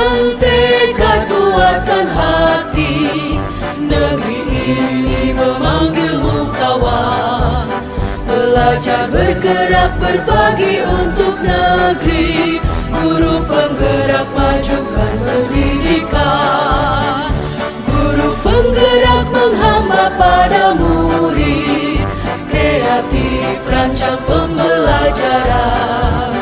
Bulatkan tekad, kuatkan hati, negeri ini memanggilmu kawan. Belajar, bergerak, berbagi untuk negeri. Guru penggerak, majukan pendidikan. Guru penggerak menghamba pada murid. Kreatif, rancang pembelajaran.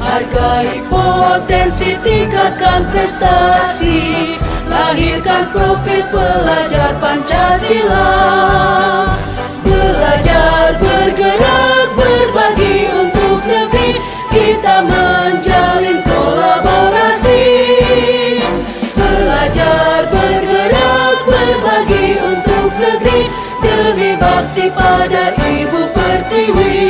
Hargai potensi, tingkatkan prestasi. Lahirkan profil pelajar Pancasila. Belajar, bergerak, berbagi untuk negeri. Kita menjalin kolaborasi. Belajar, bergerak, berbagi untuk negeri. Demi bakti pada Ibu Pertiwi.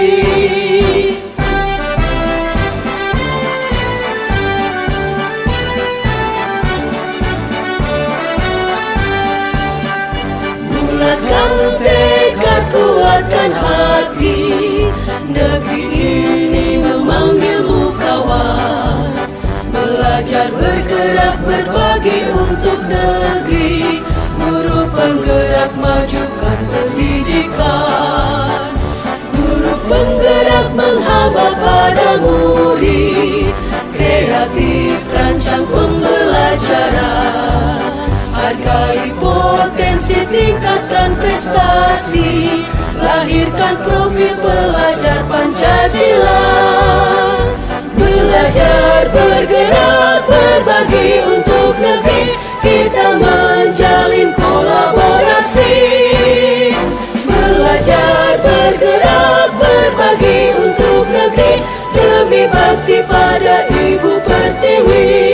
Bulatkan tekad, kuatkan hati, negeri ini memanggilmu kawan. Belajar, bergerak, berbagi untuk negeri. Guru penggerak, majukan pendidikan. Guru penggerak menghamba pada murid. Kreatif, rancang pembelajaran. Hargai potensi, tingkatkan prestasi. Lahirkan profil pelajar Pancasila. Belajar, bergerak, berbagi untuk negeri. Kita menjalin kolaborasi. Belajar, bergerak, berbagi untuk negeri. Demi bakti pada Ibu Pertiwi.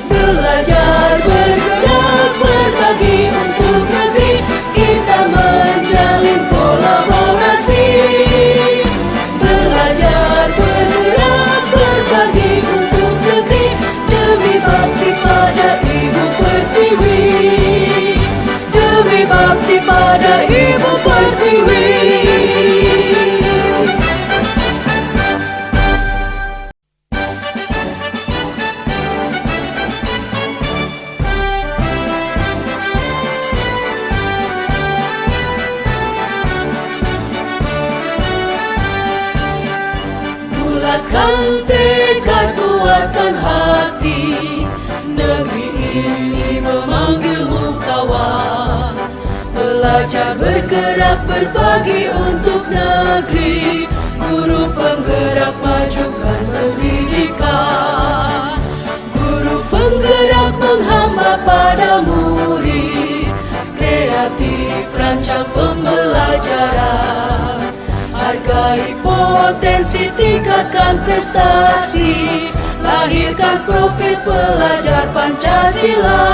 Belajar, bergerak, berbagi untuk negeri. Kita menjalin kolaborasi. Belajar, bergerak, berbagi untuk negeri. Demi bakti pada Ibu Pertiwi. Demi bakti pada Ibu Pertiwi. Bulatkan tekad, kuatkan hati, negeri ini memanggilmu kawan. Belajar, bergerak, berbagi untuk negeri. Guru penggerak, majukan pendidikan. Guru penggerak menghamba pada murid. Kreatif, rancang pembelajaran. Hargai potensi, tingkatkan prestasi. Lahirkan profil pelajar Pancasila.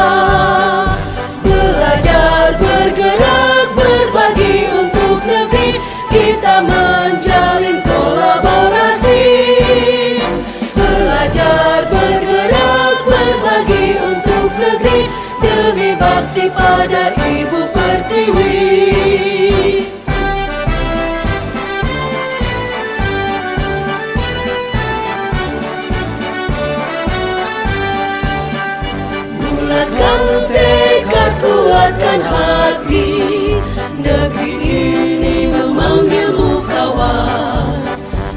Belajar, bergerak, berbagi untuk negeri. Kita menjalin kolaborasi. Belajar, bergerak, berbagi untuk negeri. Demi bakti pada Ibu Pertiwi. Bulatkan tekad, kuatkan hati, negeri ini memanggilmu kawan.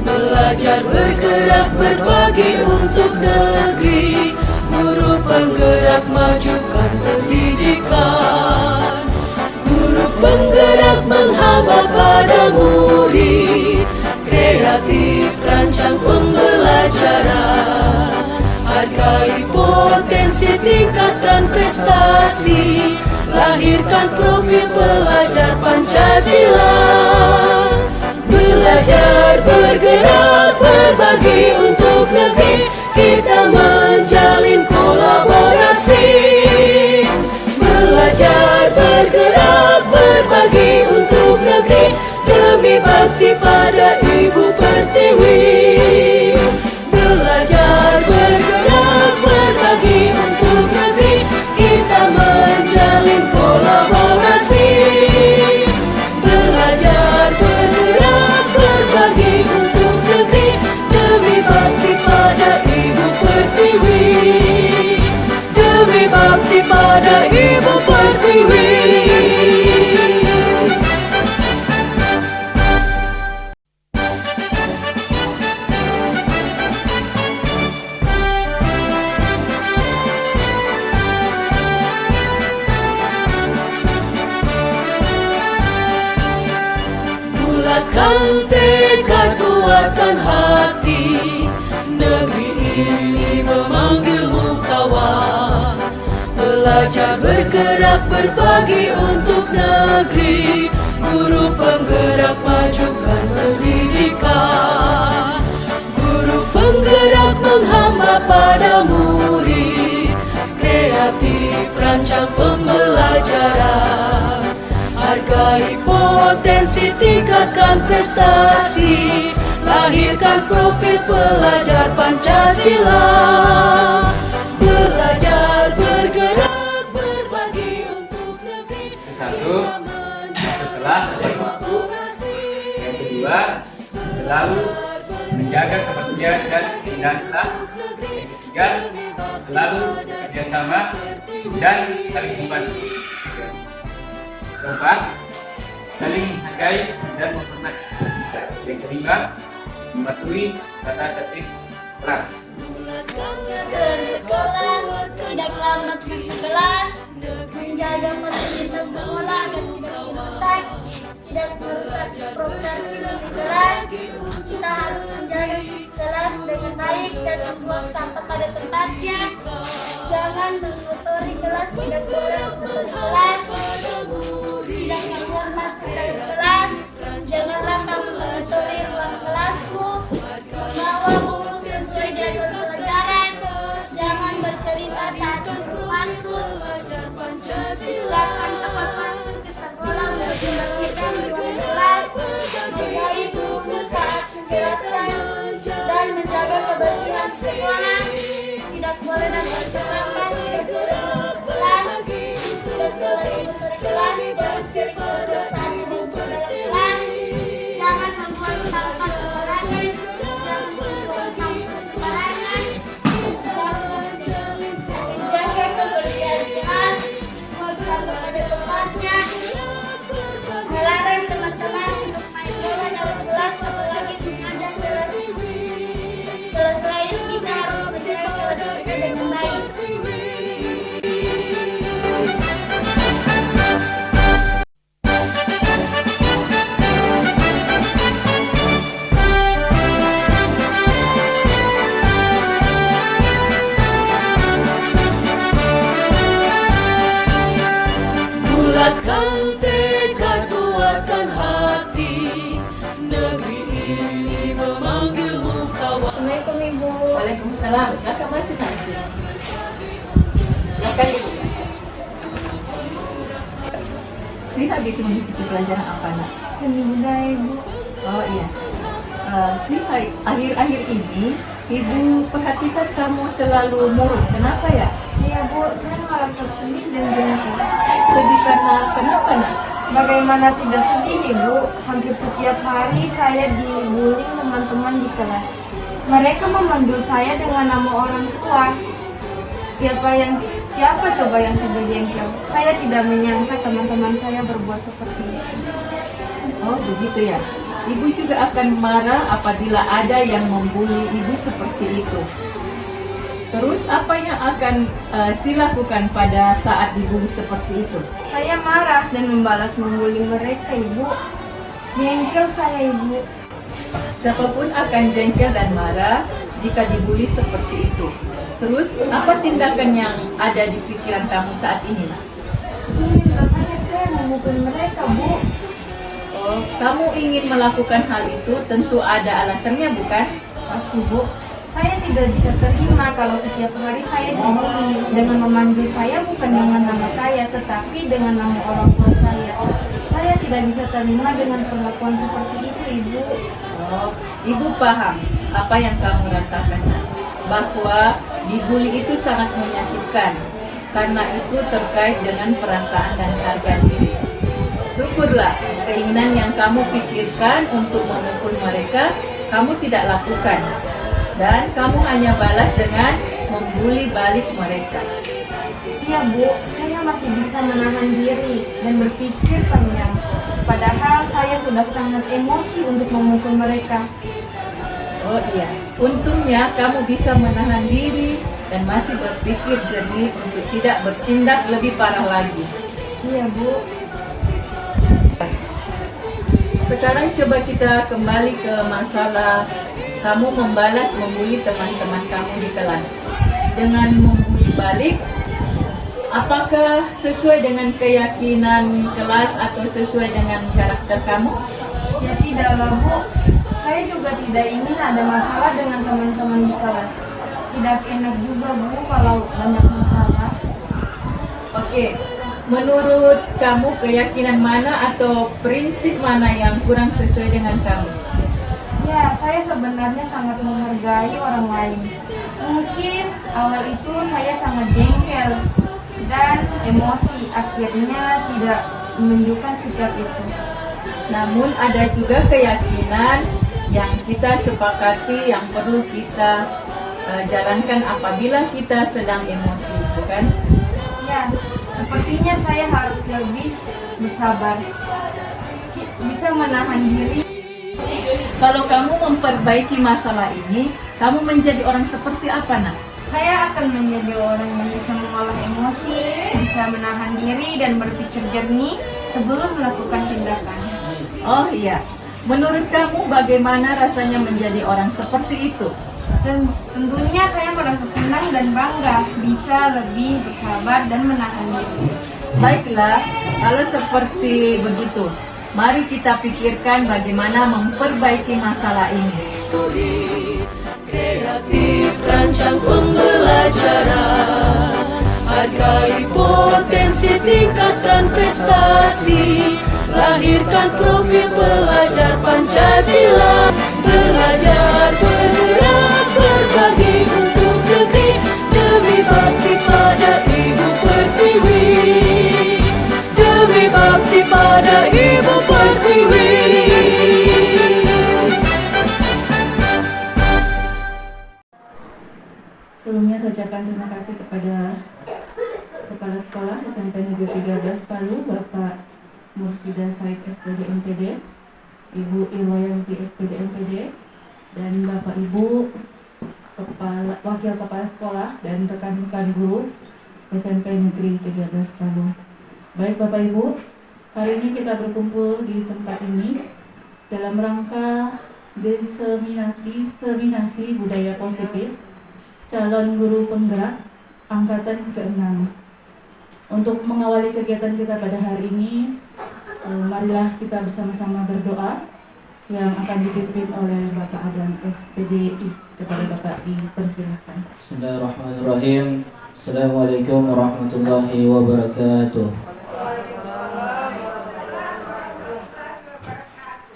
Belajar, bergerak, berbagi untuk negeri. Guru penggerak, majukan pendidikan. Guru penggerak menghamba pada murid. Kreatif, rancang pembelajaran. Hargai potensi, tingkatkan prestasi. Lahirkan profil pelajar Pancasila. Belajar, bergerak, berbagi untuk negeri. Kita menjalin kolaborasi. Belajar, bergerak, berbagi untuk negeri. Demi bakti pada Ibu Pertiwi. Belajar, bergerak, berbagi untuk negeri. Kita menjalin kolaborasi. Belajar, bergerak, berbagi untuk negeri. Demi bakti pada Ibu Pertiwi. berbakti pada Ibu Pertiwi. Bulatkan tekad, kuatkan hati, negeri ini memanggilmu kawan. Belajar bergerak berbagi untuk negeri, guru penggerak majukan pendidikan. Guru penggerak menghamba pada murid, kreatif rancang pembelajaran. Hargai potensi, tingkatkan prestasi, lahirkan profil pelajar Pancasila. Belajar bergerak berbagi untuk negeri. Satu, masuk kelas tepat waktu. Yang kedua, selalu menjaga kebersihan dan keindahan kelas. Yang ketiga, selalu bekerjasama dan saling membantu. Keempat, saling menghargai dan menghormati. Yang kelima, mematuhi tata tertib kelas. Dari sekolah, tidak lambat masuk kelas, menjaga fasilitas sekolah dan tidak merusak, tidak merusak program di kelas. Kita harus menjaga kelas dengan baik dan membuang sampah pada tempatnya. Jangan mengotori kelas, tidak boleh mengotori kelas, tidak keluar masuk dari kelas. Janganlah kamu mengotori ruang kelasmu. Bawa buku sesuai jadwal pelajaran. Jangan bercerita saat guru masuk. Silakan teman-teman ke sekolah untuk membersihkan ruang kelas, menghargai guru saat menjelaskan, dan menjaga kebersihan sekolah. Tidak boleh mempercepat, tidak boleh masuk kelas, tidak boleh mengotori kelas. Jangan sering belajar saat duduk dalam kelas. Jangan membuang sampah sembarangan. Jangan membuang sampah sembarangan. Jaga kebersihan kelas, buang sampah pada tempatnya. Melarang teman-teman untuk main bola dalam kelas, apalagi mengajak kelas lain. Kita harus menjaga kelas kita dengan baik. Bulatkan tekad, kuatkan hati, negeri ini memanggilmu kawan. Assalamualaikum Ibu. Waalaikumsalam. Silakan masuk nasi. Silakan Ibu. Sri habis mengikuti pelajaran apa nak? Seni budaya Ibu. Oh iya. Sri akhir-akhir ini Ibu perhatikan kamu selalu murung. Kenapa ya? Iya Bu, saya merasa sedih dan gelisah. Sedih karena kenapa nak? Bagaimana tidak sedih Ibu? Hampir setiap hari saya dibully teman-teman di kelas. Mereka memanggil saya dengan nama orang tua. Siapa coba yang tidak jengkel? Saya tidak menyangka teman-teman saya berbuat seperti itu. Oh begitu ya. Ibu juga akan marah apabila ada yang membuli ibu seperti itu. Terus apa yang akan Sri lakukan pada saat dibully seperti itu? Saya marah dan membalas membuli mereka Ibu. Jengkel saya Ibu. Siapapun akan jengkel dan marah jika dibully seperti itu. Terus apa tindakan yang ada di pikiran kamu saat ini? Ini rasanya saya memukul mereka Bu. Oh, kamu ingin melakukan hal itu tentu ada alasannya bukan? Pasti Bu. Saya tidak bisa terima kalau setiap hari saya dibully dengan memanggil saya bukan dengan nama saya, tetapi dengan nama orang tua saya. Saya tidak bisa terima dengan perlakuan seperti itu, Ibu. Oh, Ibu paham apa yang kamu rasakan, bahwa dibully itu sangat menyakitkan, karena itu terkait dengan perasaan dan harga diri. Syukurlah keinginan yang kamu pikirkan untuk memukul mereka, kamu tidak lakukan. Dan kamu hanya balas dengan membuli balik mereka. Iya Bu, saya masih bisa menahan diri dan berpikir panjang. Padahal saya sudah sangat emosi untuk memukul mereka. Oh iya, untungnya kamu bisa menahan diri dan masih berpikir jernih untuk tidak bertindak lebih parah lagi. Iya Bu. Sekarang coba kita kembali ke masalah kamu membalas membuli teman-teman kamu di kelas. Dengan membuli balik, apakah sesuai dengan keyakinan kelas atau sesuai dengan karakter kamu? Ya tidaklah Bu. Saya juga tidak ingin ada masalah dengan teman-teman di kelas. Tidak enak juga Bu kalau banyak masalah. Oke, menurut kamu keyakinan mana atau prinsip mana yang kurang sesuai dengan kamu? Ya, saya sebenarnya sangat menghargai orang lain. Mungkin awal itu saya sangat jengkel dan emosi, akhirnya tidak menunjukkan sikap itu. Namun ada juga keyakinan yang kita sepakati yang perlu kita jalankan apabila kita sedang emosi, bukan? Ya, sepertinya saya harus lebih bersabar, bisa menahan diri. Kalau kamu memperbaiki masalah ini, kamu menjadi orang seperti apa, nak? Saya akan menjadi orang yang bisa mengolah emosi, bisa menahan diri dan berpikir jernih sebelum melakukan tindakan. Oh iya, menurut kamu bagaimana rasanya menjadi orang seperti itu? Dan tentunya saya merasa senang dan bangga bisa lebih bersabar dan menahan diri. Baiklah, kalau seperti begitu, mari kita pikirkan bagaimana memperbaiki masalah ini. Kreatif rancang pembelajaran, hargai potensi, tingkatkan prestasi, lahirkan profil pelajar Pancasila, belajar bergerak berbagi untuk negeri demi bakti pada Ibu Pertiwi, demi bakti pada Ibu Pertiwi. Sebelumnya saya ucapkan terima kasih kepada Kepala Sekolah SMP Negeri 13 Palu, Bapak Mursida Said SPD MPD, Ibu Irwayanti SPD MPD, dan Bapak Ibu Wakil Kepala Sekolah dan rekan-rekan guru SMP Negeri 13 Palu. Baik Bapak Ibu, hari ini kita berkumpul di tempat ini dalam rangka diseminasi budaya positif calon guru penggerak angkatan ke-6. Untuk mengawali kegiatan kita pada hari ini, marilah kita bersama-sama berdoa yang akan dipimpin oleh Bapak Adam SPDI. Kepada Bapak dipersilakan. Bismillahirrahmanirrahim. Assalamualaikum warahmatullahi wabarakatuh.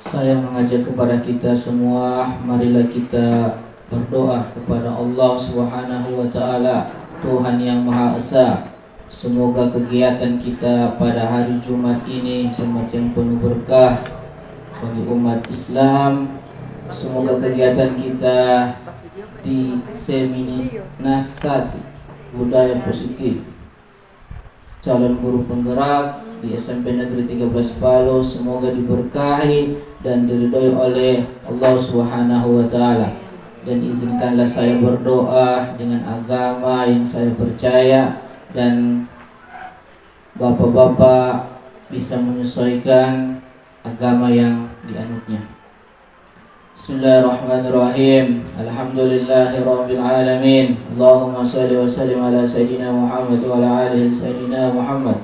Saya mengajak kepada kita semua, marilah kita berdoa kepada Allah Subhanahu wa taala, Tuhan yang Maha Esa. Semoga kegiatan kita pada hari Jumat ini Jumat yang penuh berkah bagi umat Islam. Semoga kegiatan kita diseminasi budaya positif calon guru penggerak di SMP Negeri 13 Palu semoga diberkahi dan diridhoi oleh Allah Subhanahu wa taala. Dan izinkanlah saya berdoa dengan agama yang saya percaya dan bapak-bapak bisa menyesuaikan agama yang dianutnya. Bismillahirrahmanirrahim. Alhamdulillahirabbil alamin. Allahumma shalli wa sallim ala sayyidina Muhammad wa ala alihi sayyidina Muhammad.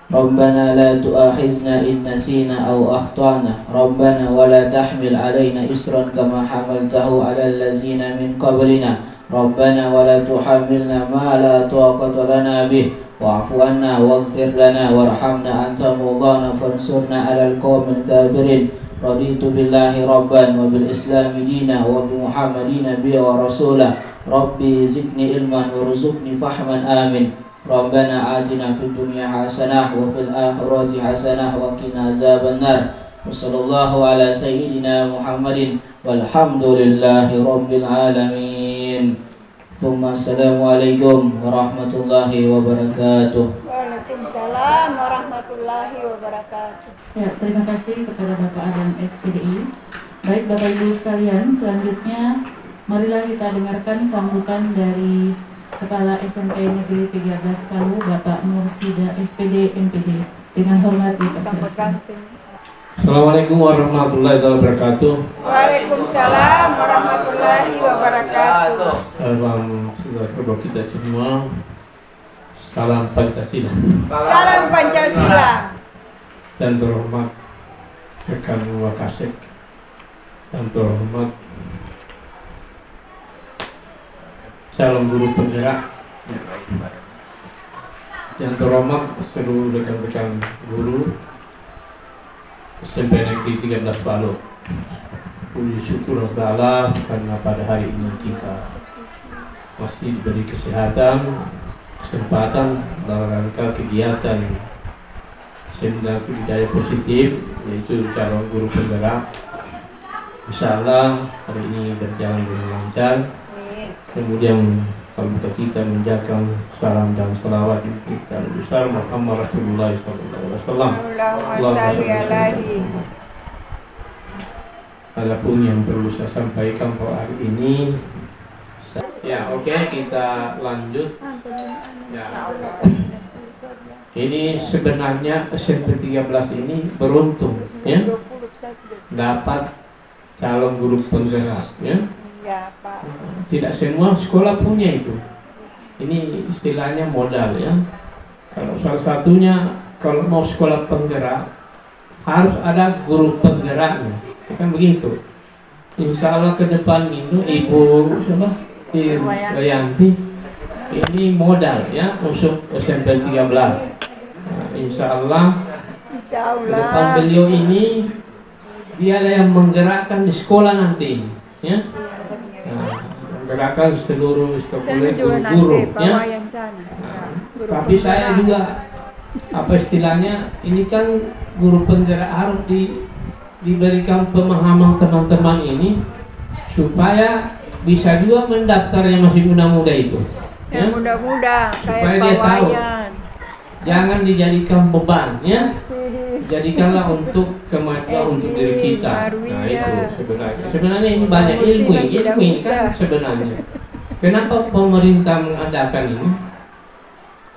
Rabbana la tu'akhizna in nasina aw akhtana. Rabbana wa la tahmil alaina isran kama hamaltahu ala allazina min qablina. Rabbana wa la tuhammilna ma la taqata lana bih. Wa'fu anna waghfir lana warhamna anta maulana fansurna 'alal qaumil kafirin. Raditu billahi rabban wa bil islami dina wa bi muhammadin nabiyya wa rasula. Rabbi zidni ilman warzuqni fahman amin. Rabbana atina fid dunya hasanah wa fil akhirati hasanah wa qina azabannar. Wa sallallahu ala sayyidina Muhammadin walhamdulillahi rabbil alamin. Assalamualaikum warahmatullahi wabarakatuh. Waalaikumsalam warahmatullahi wabarakatuh. Ya, terima kasih kepada Bapak Adam SPDI. Baik Bapak Ibu sekalian, selanjutnya marilah kita dengarkan sambutan dari Kepala SMP Negeri 13 Palu, Bapak Mursida SPD MPD. Dengan hormat dipersilakan. Assalamualaikum warahmatullahi wabarakatuh. Waalaikumsalam warahmatullahi wabarakatuh. Salam saudara kita semua. Salam Pancasila. Salam Pancasila. Dan terhormat rekan Wakasek. Dan terhormat calon guru penggerak. Yang terhormat seluruh rekan-rekan guru SMP Negeri 13 Palu. Puji syukur Allah karena pada hari ini kita masih diberi kesehatan, kesempatan dalam rangka kegiatan seminar budaya positif, yaitu calon guru penggerak. Insyaallah hari ini berjalan dengan lancar. Kemudian kalau kita menjaga salam dan salawat kita besar Muhammad Rasulullah SAW. Adapun yang perlu saya sampaikan pada hari ini, ya oke, kita lanjut. Ya. Ini sebenarnya SMP 13 ini beruntung, ya, dapat calon guru penggerak, ya. Tidak semua sekolah punya itu. Ini istilahnya modal, ya. Kalau salah satunya, kalau mau sekolah penggerak harus ada guru penggeraknya, kan begitu. Insya Allah ke depan itu Ibu siapa? Irwayanti ini modal, ya, untuk SMP 13. Nah, insya Allah ke depan beliau ini dia yang menggerakkan di sekolah nanti, ya. Nah, menggerakkan seluruh guru-guru, ya. Nah, tapi saya juga apa istilahnya, ini kan guru penggerak harus diberikan pemahaman teman-teman ini supaya bisa juga mendaftar yang masih muda-muda itu, ya. Mudah-mudah supaya dia tahu, jangan dijadikan beban, ya. Jadikanlah untuk kemajuan untuk diri kita. Nah itu sebenarnya ini banyak ilmu ini kan sebenarnya. Kenapa pemerintah mengadakan ini?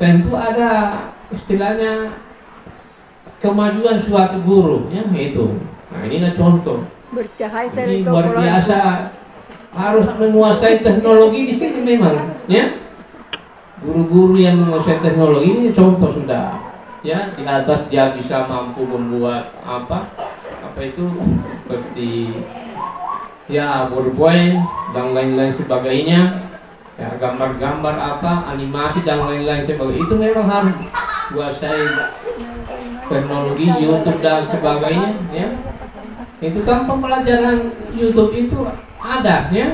Tentu ada istilahnya kemajuan suatu guru, ya, itu. Nah inilah contoh. Ini luar biasa, harus menguasai teknologi di sini memang, ya. Guru-guru yang menguasai teknologi ini contoh sudah. Ya, di atas dia bisa mampu membuat apa itu seperti ya PowerPoint dan lain-lain sebagainya, ya, gambar-gambar apa, animasi dan lain-lain sebagainya. Itu memang harus kuasai teknologi YouTube dan sebagainya, ya. Itu kan pembelajaran YouTube itu ada, ya.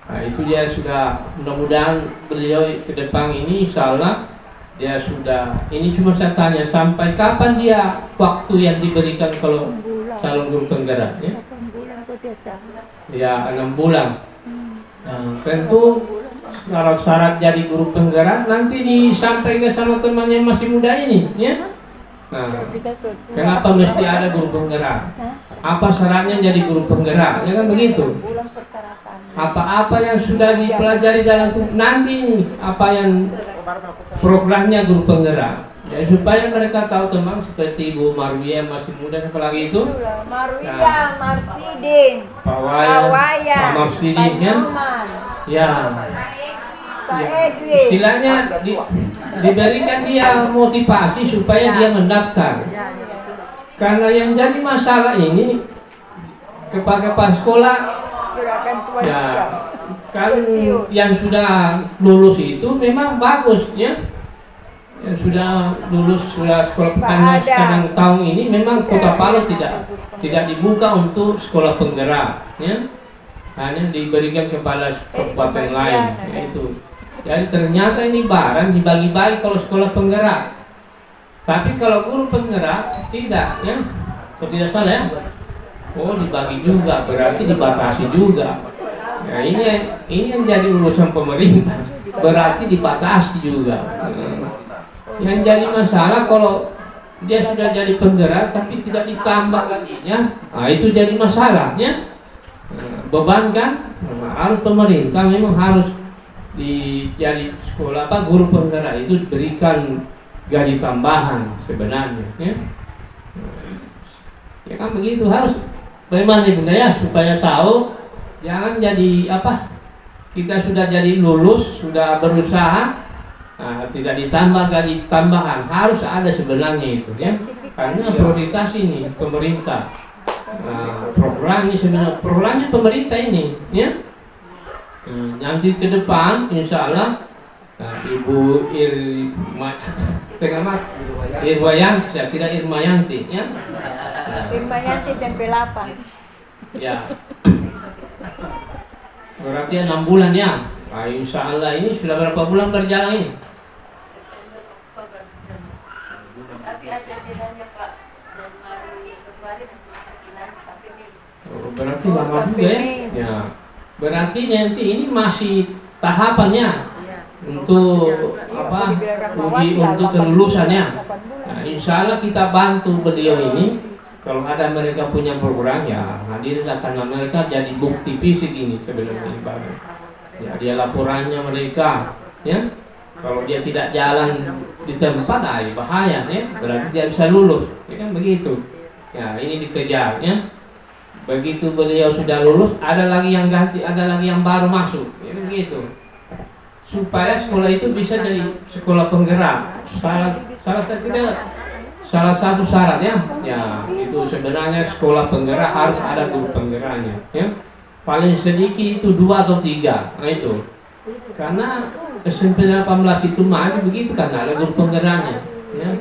Nah, itu dia sudah, mudah-mudahan beliau ke depan ini insyaallah dia sudah, ini cuma saya tanya sampai kapan dia waktu yang diberikan kalau calon guru penggerak, ya? Ya 6 bulan. Nah, tentu syarat-syarat jadi guru penggerak nanti disampaikan sama teman yang masih muda ini, ya. Nah, kenapa mesti ada guru penggerak? Apa syaratnya jadi guru penggerak? Ya kan begitu. Apa-apa yang sudah dipelajari dalam nanti ini, apa yang programnya guru penggerak. Ya, supaya mereka tahu teman seperti Ibu Marwiyah masih muda, apalagi itu Marwiyah, Marsidin, Pak Waya, Pak Marsidin, ya. Ya. Pak Ya, Edwin. istilahnya diberikan dia motivasi supaya dia mendaftar. Karena yang jadi masalah ini kepala sekolah, ya, kan yang sudah lulus itu memang bagus, ya. Yang sudah lulus, sudah sekolah karena sekarang tahun ini memang Kota Palu tidak dibuka untuk sekolah penggerak, ya. Hanya diberikan kepada kabupaten lain, yaitu. Jadi ternyata ini barang dibagi-bagi kalau sekolah penggerak. Tapi kalau guru penggerak tidak, ya. Kalau tidak salah, ya. Oh, dibagi juga, berarti dibatasi juga. Nah, ini yang jadi urusan pemerintah. Berarti dibatasi juga. Yang jadi masalah kalau dia sudah jadi penggerak tapi tidak ditambah gajinya, nah itu jadi masalahnya. Beban kan, harus pemerintah memang harus jadi sekolah guru penggerak itu diberikan gaji tambahan sebenarnya, ya. Ya kan begitu, harus bagaimana Bunda ya, supaya tahu jangan jadi kita sudah jadi lulus, sudah berusaha, tidak ditambah gaji tambahan, harus ada sebenarnya itu, ya. Karena prioritas ini pemerintah. Programnya sebenarnya programnya pemerintah ini, ya. Nanti ke depan insya Allah Ibu Irwayanti, saya kira Irmayanti, ya. Irmayanti SMP 8. Ya. Berarti 6 bulan ya. Nah, insya Allah ini sudah berapa bulan berjalan ini? Tapi ada jedanya Pak, Januari Februari sampai Mei. Oh, berarti lama juga ya. Ya. Berarti nanti ini masih tahapannya untuk uji untuk kelulusannya. Nah, insya Allah kita bantu beliau ini. Kalau ada mereka punya program ya hadirlah, karena mereka jadi bukti fisik ini sebenarnya ibadah. Ya dia laporannya mereka, ya. Kalau dia tidak jalan di tempat, bahaya, ya. Berarti dia bisa lulus, ya kan begitu. Ya ini dikejar, ya. Begitu beliau sudah lulus, ada lagi yang ganti, ada lagi yang baru masuk, ya kan begitu. Supaya sekolah itu bisa jadi sekolah penggerak. Salah satu syaratnya, ya itu sebenarnya sekolah penggerak harus ada guru penggeraknya, ya. Paling sedikit itu 2 atau 3, nah itu. Karena SMP 18 itu maju begitu karena ada guru penggeraknya, ya.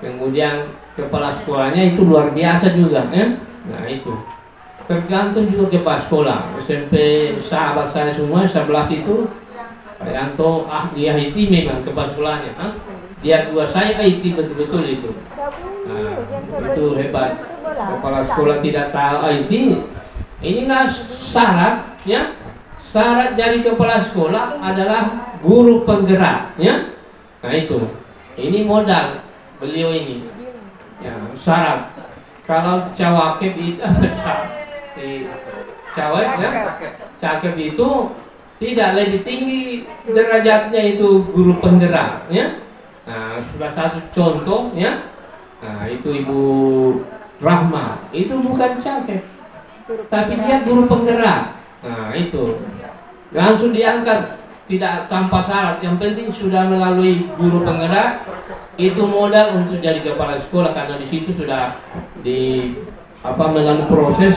Kemudian kepala sekolahnya itu luar biasa juga, ya. Nah itu. Tergantung juga kepala sekolah. SMP sahabat saya semua 11 itu Pak Yanto, dia IT memang kepala sekolahnya, dia dua saya IT betul-betul itu. Nah, itu hebat. Kepala sekolah tidak tahu IT. Inilah syarat, ya. Syarat dari kepala sekolah adalah guru penggerak, ya. Nah itu. Ini modal beliau ini. Ya, syarat. Kalau cawakib itu cakep itu tidak lebih tinggi derajatnya itu guru penggerak, ya. Nah, sudah satu contoh, ya. Nah, itu Ibu Rahma, itu bukan cakep, tapi dia guru penggerak. Nah, itu langsung diangkat, tidak tanpa syarat. Yang penting sudah melalui guru penggerak, itu modal untuk jadi kepala sekolah karena di situ sudah melalui proses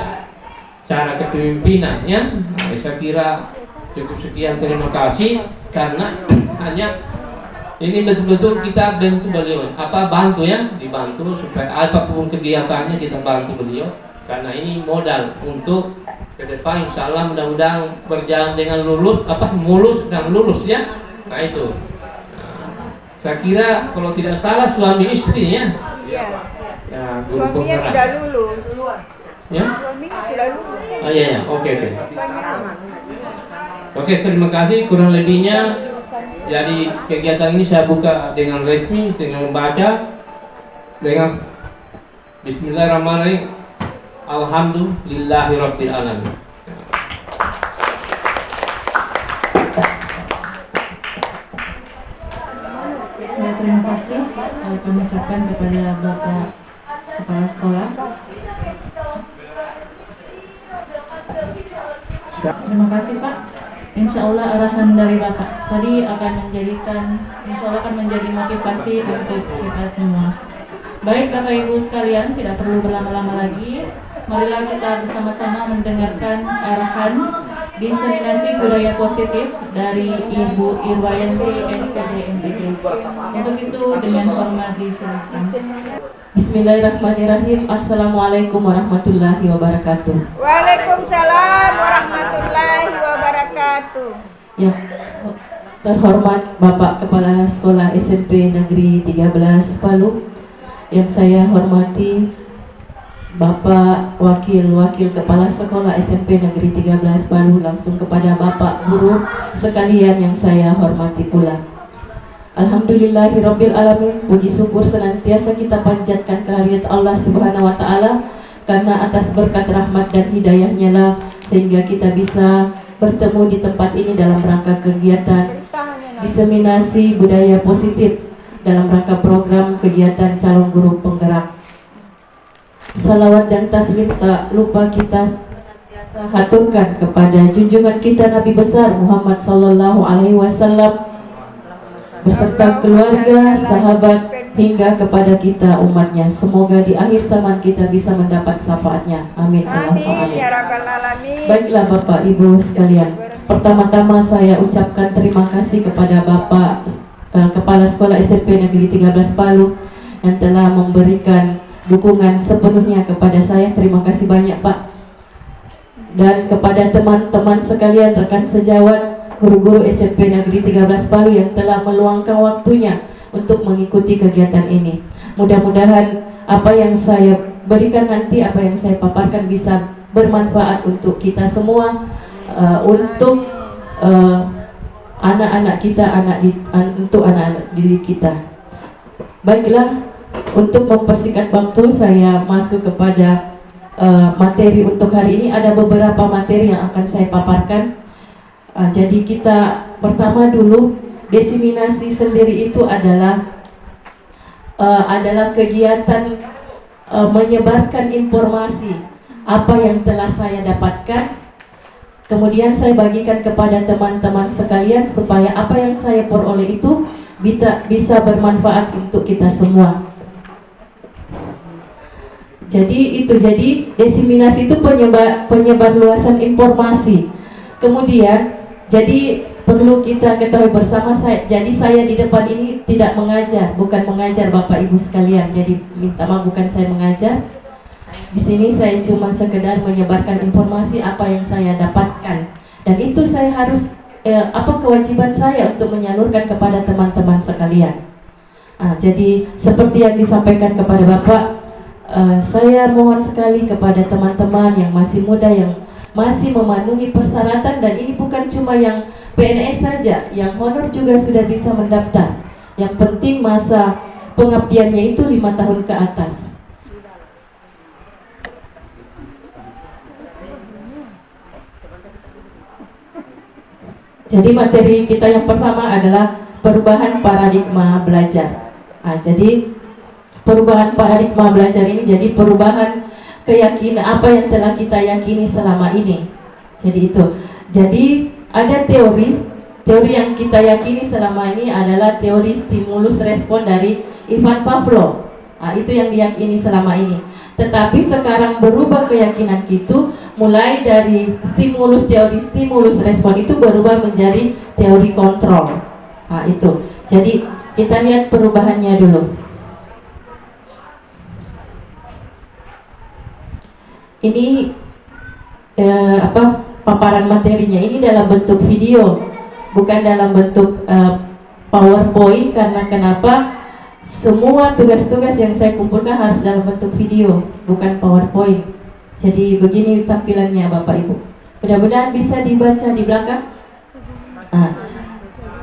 cara kepemimpinan, ya. Nah, saya kira cukup sekian, terima kasih karena hanya ini betul-betul kita bantu beliau, bantu, ya, dibantu supaya apapun kegiatannya kita bantu beliau karena ini modal untuk ke depan insya Allah mudah-mudahan berjalan dengan mulus dan lulus, ya. Nah itu. Nah, saya kira kalau tidak salah suami istri, ya. Ya, guru penggerak. Sudah lulus. Ya? Suaminya sudah lulus. Iya. Oke. Oke, terima kasih. Kurang lebihnya, jadi kegiatan ini saya buka dengan resmi, dengan membaca dengan Bismillahirrahmanirrahim. Alhamdulillahirabbil alamin. Ya, terima kasih kami ucapkan kepada Bapak Kepala Sekolah. Terima kasih Pak. Insya Allah arahan dari Bapak tadi akan insya Allah akan menjadi motivasi untuk kita semua. Baik Bapak Ibu sekalian, tidak perlu berlama-lama lagi. Marilah kita bersama-sama mendengarkan arahan diseminasi budaya positif dari Ibu Irwayanti SPD NTD. Untuk itu dengan hormat disilakan. Bismillahirrahmanirrahim. Assalamualaikum warahmatullahi wabarakatuh. Waalaikumsalam warahmatullahi wabarakatuh. Ya, terhormat Bapak Kepala Sekolah SMP Negeri 13 Palu, yang saya hormati Bapak Wakil Kepala Sekolah SMP Negeri 13 Palu, langsung kepada Bapak Guru sekalian yang saya hormati pula. Alhamdulillahirabbil alamin, puji syukur senantiasa kita panjatkan kehadirat Allah Subhanahu wa taala, karena atas berkat rahmat dan hidayahnya lah sehingga kita bisa bertemu di tempat ini dalam rangka kegiatan diseminasi budaya positif dalam rangka program kegiatan calon guru penggerak. Salawat dan taslim tak lupa kita senantiasa haturkan kepada junjungan kita Nabi besar Muhammad sallallahu alaihi wasallam beserta keluarga, sahabat, hingga kepada kita umatnya. Semoga di akhir zaman kita bisa mendapat syafaatnya. Amin. Allahumma amin. Baiklah Bapak Ibu sekalian, pertama-tama saya ucapkan terima kasih kepada Bapak Kepala Sekolah SMP Negeri 13 Palu yang telah memberikan dukungan sepenuhnya kepada saya. Terima kasih banyak Pak. Dan kepada teman-teman sekalian, rekan sejawat, guru-guru SMP Negeri 13 Palu yang telah meluangkan waktunya untuk mengikuti kegiatan ini. Mudah-mudahan apa yang saya berikan nanti, apa yang saya paparkan bisa bermanfaat untuk kita semua, untuk anak-anak kita, untuk anak-anak didik kita. Baiklah, untuk mempersingkat waktu saya masuk kepada materi untuk hari ini. Ada beberapa materi yang akan saya paparkan. Jadi kita pertama dulu, diseminasi sendiri itu adalah kegiatan menyebarkan informasi apa yang telah saya dapatkan, kemudian saya bagikan kepada teman-teman sekalian supaya apa yang saya peroleh itu bisa bermanfaat untuk kita semua. Jadi diseminasi itu penyebar luasan informasi. Kemudian jadi perlu kita ketahui bersama, saya di depan ini tidak mengajar, bukan mengajar Bapak Ibu sekalian. Jadi minta maaf, bukan saya mengajar. Di sini saya cuma sekedar menyebarkan informasi apa yang saya dapatkan, dan itu saya harus kewajiban saya untuk menyalurkan kepada teman-teman sekalian. Jadi seperti yang disampaikan kepada Bapak, saya mohon sekali kepada teman-teman yang masih muda, yang masih memenuhi persyaratan, dan ini bukan cuma yang PNS saja, yang honor juga sudah bisa mendaftar. Yang penting masa pengabdiannya itu 5 tahun ke atas. Jadi materi kita yang pertama adalah perubahan paradigma belajar. Jadi perubahan paradigma belajar ini jadi perubahan keyakinan apa yang telah kita yakini selama ini. Jadi ada teori yang kita yakini selama ini adalah teori stimulus respon dari Ivan Pavlov. Itu yang diyakini selama ini. Tetapi sekarang berubah keyakinan itu, mulai dari teori stimulus respon itu berubah menjadi teori kontrol. Itu. Jadi kita lihat perubahannya dulu. Ini paparan materinya ini dalam bentuk video, bukan dalam bentuk PowerPoint. Karena kenapa? Semua tugas-tugas yang saya kumpulkan harus dalam bentuk video, bukan PowerPoint. Jadi begini tampilannya Bapak Ibu. Mudah-mudahan bisa dibaca di belakang.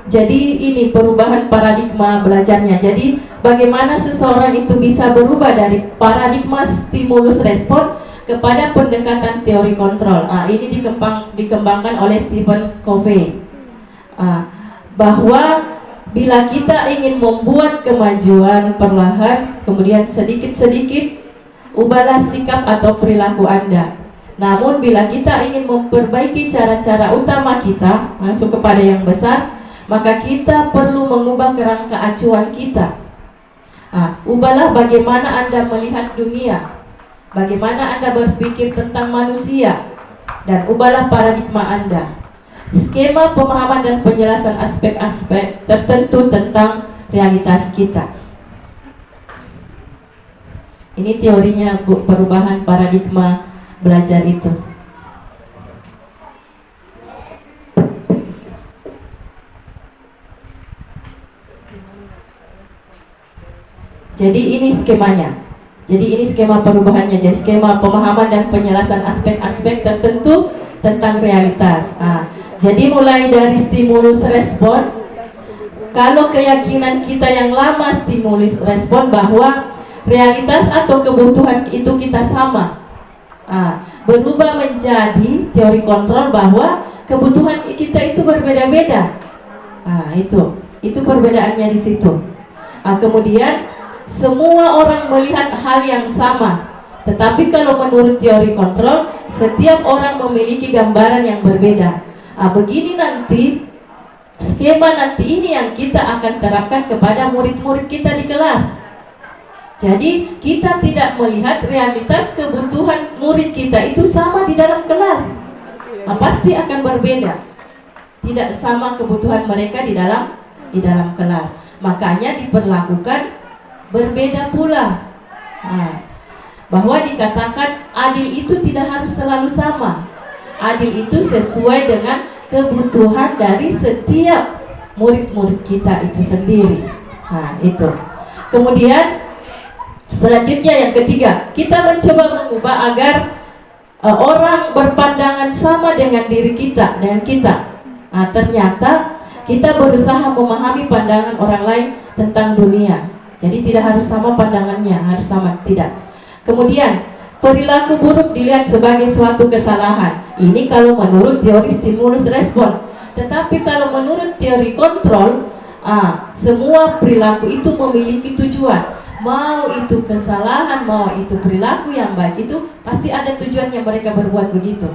Jadi ini perubahan paradigma belajarnya. Jadi bagaimana seseorang itu bisa berubah dari paradigma stimulus respon kepada pendekatan teori kontrol. Ini dikembangkan oleh Stephen Covey. Bahwa bila kita ingin membuat kemajuan perlahan, kemudian sedikit-sedikit ubahlah sikap atau perilaku Anda. Namun bila kita ingin memperbaiki cara-cara utama kita masuk kepada yang besar, maka kita perlu mengubah kerangka acuan kita. Ubahlah bagaimana Anda melihat dunia, bagaimana Anda berpikir tentang manusia, dan ubahlah paradigma Anda. Skema pemahaman dan penjelasan aspek-aspek tertentu tentang realitas kita. Ini teorinya perubahan paradigma belajar itu. Jadi ini skemanya. Jadi ini skema perubahannya. Jadi skema pemahaman dan penjelasan aspek-aspek tertentu tentang realitas. Jadi mulai dari stimulus respon. Kalau keyakinan kita yang lama stimulus respon bahwa realitas atau kebutuhan itu kita sama, berubah menjadi teori kontrol bahwa kebutuhan kita itu berbeda-beda. Itu perbedaannya di situ. Kemudian semua orang melihat hal yang sama, tetapi kalau menurut teori kontrol setiap orang memiliki gambaran yang berbeda. Begini nanti skema nanti ini yang kita akan terapkan kepada murid-murid kita di kelas. Jadi kita tidak melihat realitas kebutuhan murid kita itu sama di dalam kelas. Pasti akan berbeda. Tidak sama kebutuhan mereka di dalam kelas. Makanya diperlakukan berbeda pula. Bahwa dikatakan adil itu tidak harus selalu sama. Adil itu sesuai dengan kebutuhan dari setiap murid-murid kita itu sendiri. Itu. Kemudian selanjutnya yang ketiga, kita mencoba mengubah agar orang berpandangan sama dengan diri kita, dengan kita. Ternyata kita berusaha memahami pandangan orang lain tentang dunia. Jadi tidak harus sama pandangannya, harus sama, tidak. Kemudian perilaku buruk dilihat sebagai suatu kesalahan. Ini kalau menurut teori stimulus respon. Tetapi kalau menurut teori kontrol, semua perilaku itu memiliki tujuan. Mau itu kesalahan, mau itu perilaku yang baik, itu pasti ada tujuannya mereka berbuat begitu.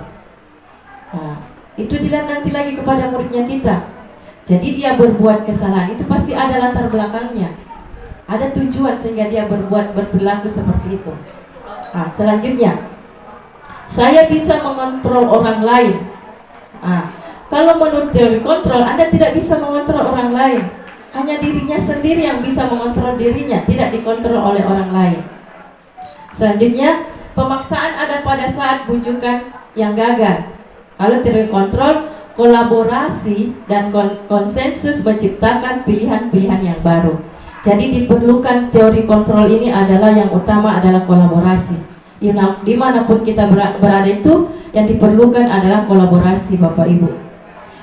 Itu dilihat nanti lagi kepada muridnya kita. Jadi dia berbuat kesalahan itu pasti ada latar belakangnya, ada tujuan sehingga dia berperilaku seperti itu. Selanjutnya, saya bisa mengontrol orang lain. Kalau menurut teori kontrol, Anda tidak bisa mengontrol orang lain. Hanya dirinya sendiri yang bisa mengontrol dirinya, tidak dikontrol oleh orang lain. Selanjutnya, pemaksaan ada pada saat bujukan yang gagal. Kalau teori kontrol, kolaborasi dan konsensus menciptakan pilihan-pilihan yang baru. Jadi diperlukan teori kontrol ini adalah yang utama adalah kolaborasi. Dimanapun kita berada itu yang diperlukan adalah kolaborasi, Bapak Ibu.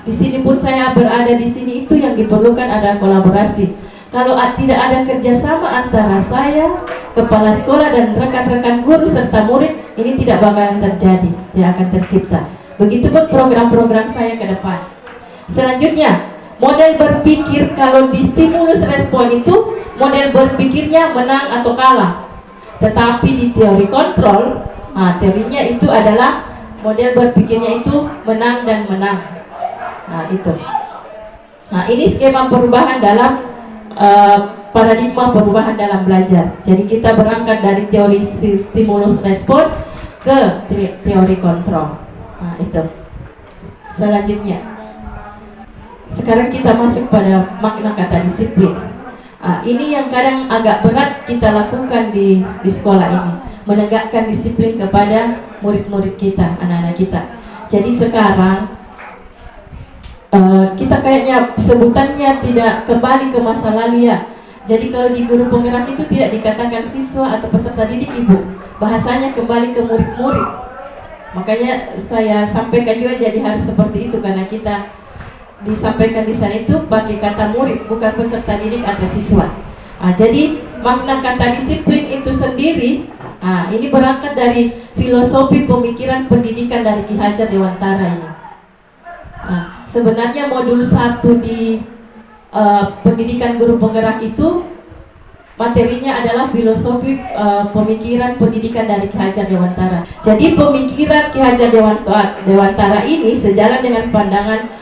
Di sini pun saya berada di sini itu yang diperlukan adalah kolaborasi. Kalau tidak ada kerjasama antara saya, kepala sekolah dan rekan-rekan guru serta murid, ini tidak bakalan terjadi, tidak akan tercipta. Begitupun program-program saya ke depan. Selanjutnya, model berpikir kalau di stimulus respon itu model berpikirnya menang atau kalah. Tetapi di teori kontrol, teorinya itu adalah model berpikirnya itu menang dan menang. Itu. Ini skema perubahan dalam paradigma perubahan dalam belajar. Jadi kita berangkat dari teori stimulus respon ke teori kontrol. Itu. Selanjutnya, sekarang kita masuk pada makna kata disiplin. Ini yang kadang agak berat kita lakukan di sekolah ini, menegakkan disiplin kepada murid-murid kita, anak-anak kita. Jadi sekarang kita kayaknya sebutannya tidak kembali ke masa lalu ya. Jadi kalau di guru penggerak itu tidak dikatakan siswa atau peserta didik Ibu, bahasanya kembali ke murid-murid. Makanya saya sampaikan juga jadi harus seperti itu, karena kita disampaikan di sana itu pakai kata murid, bukan peserta didik atau siswa. Jadi makna kata disiplin itu sendiri, ini berangkat dari filosofi pemikiran pendidikan dari Ki Hajar Dewantara ini. Sebenarnya modul 1 di pendidikan guru penggerak itu materinya adalah filosofi pemikiran pendidikan dari Ki Hajar Dewantara. Jadi pemikiran Ki Hajar Dewantara ini sejalan dengan pandangan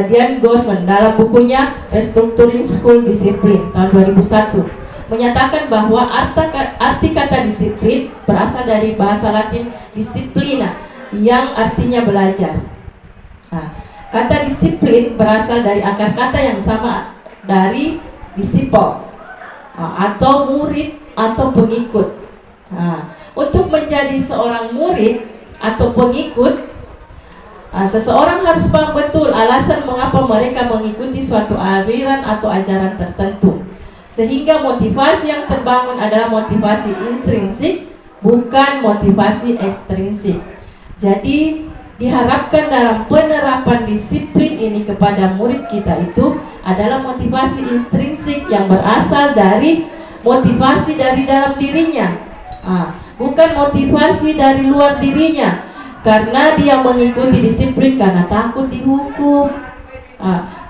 Dian Goslen dalam bukunya Restructuring School Discipline tahun 2001, menyatakan bahwa arti kata disiplin berasal dari bahasa Latin disciplina yang artinya belajar. Kata disiplin berasal dari akar kata yang sama dari disciple atau murid atau pengikut. Untuk menjadi seorang murid atau pengikut, seseorang harus paham betul alasan mengapa mereka mengikuti suatu aliran atau ajaran tertentu. Sehingga motivasi yang terbangun adalah motivasi intrinsik, bukan motivasi ekstrinsik. Jadi diharapkan dalam penerapan disiplin ini kepada murid kita itu adalah motivasi intrinsik yang berasal dari motivasi dari dalam dirinya, bukan motivasi dari luar dirinya, karena dia mengikuti disiplin karena takut dihukum,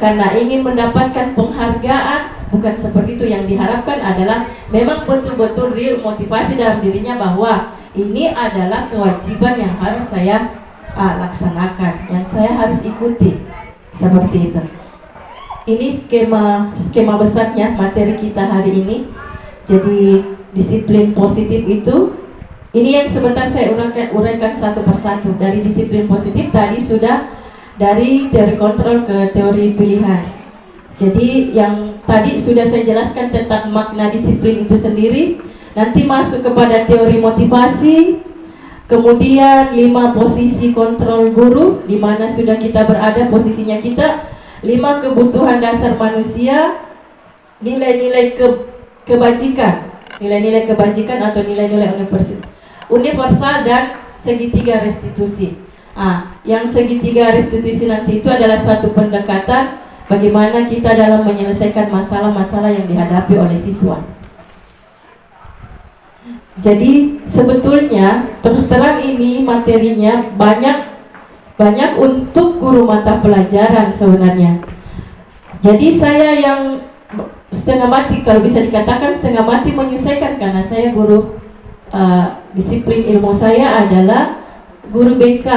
karena ingin mendapatkan penghargaan. Bukan seperti itu. Yang diharapkan adalah memang betul-betul real motivasi dalam dirinya bahwa ini adalah kewajiban yang harus saya laksanakan, yang saya harus ikuti, seperti itu. Ini skema besarnya materi kita hari ini. Jadi disiplin positif itu, ini yang sebentar saya uraikan satu persatu. Dari disiplin positif tadi sudah dari teori kontrol ke teori pilihan. Jadi yang tadi sudah saya jelaskan tentang makna disiplin itu sendiri. Nanti masuk kepada teori motivasi, kemudian 5 posisi kontrol guru, di mana sudah kita berada posisinya kita, 5 kebutuhan dasar manusia, nilai-nilai kebajikan, nilai-nilai kebajikan atau nilai-nilai universal, dan segitiga restitusi. Yang segitiga restitusi nanti itu adalah satu pendekatan bagaimana kita dalam menyelesaikan masalah-masalah yang dihadapi oleh siswa. Jadi sebetulnya terus terang ini materinya banyak untuk guru mata pelajaran sebenarnya. Jadi saya yang setengah mati, kalau bisa dikatakan setengah mati menyelesaikan, karena saya guru disiplin ilmu saya adalah guru BK.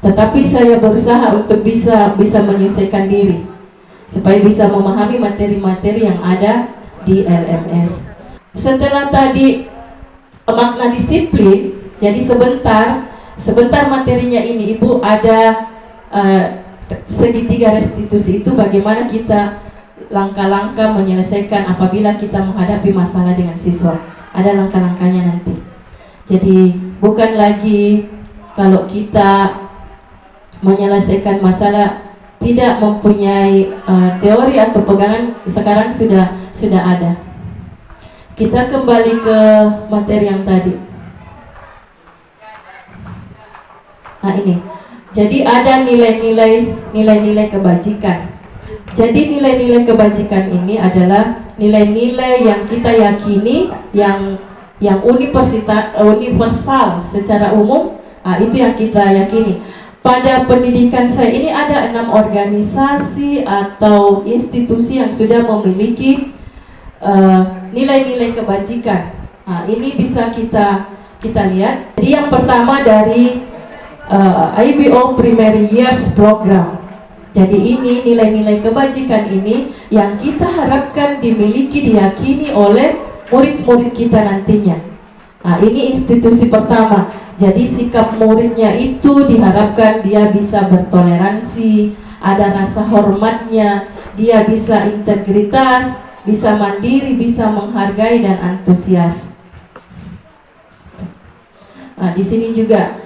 Tetapi saya berusaha untuk bisa menyelesaikan diri supaya bisa memahami materi-materi yang ada di LMS. Setelah tadi makna disiplin, jadi sebentar materinya ini Ibu ada segitiga restitusi itu, bagaimana kita langkah-langkah menyelesaikan apabila kita menghadapi masalah dengan siswa. Ada langkah-langkahnya nanti. Jadi bukan lagi kalau kita menyelesaikan masalah tidak mempunyai teori atau pegangan, sekarang sudah ada. Kita kembali ke materi yang tadi. Ini. Jadi ada nilai-nilai kebajikan. Jadi nilai-nilai kebajikan ini adalah nilai-nilai yang kita yakini, yang universal secara umum. Itu yang kita yakini. Pada pendidikan saya ini ada 6 organisasi atau institusi yang sudah memiliki nilai-nilai kebajikan. Ini bisa kita lihat. Jadi yang pertama dari IBO Primary Years Program. Jadi ini nilai-nilai kebajikan ini yang kita harapkan dimiliki, diyakini oleh murid-murid kita nantinya. Ini institusi pertama. Jadi sikap muridnya itu diharapkan dia bisa bertoleransi, ada rasa hormatnya, dia bisa integritas, bisa mandiri, bisa menghargai dan antusias. Di sini juga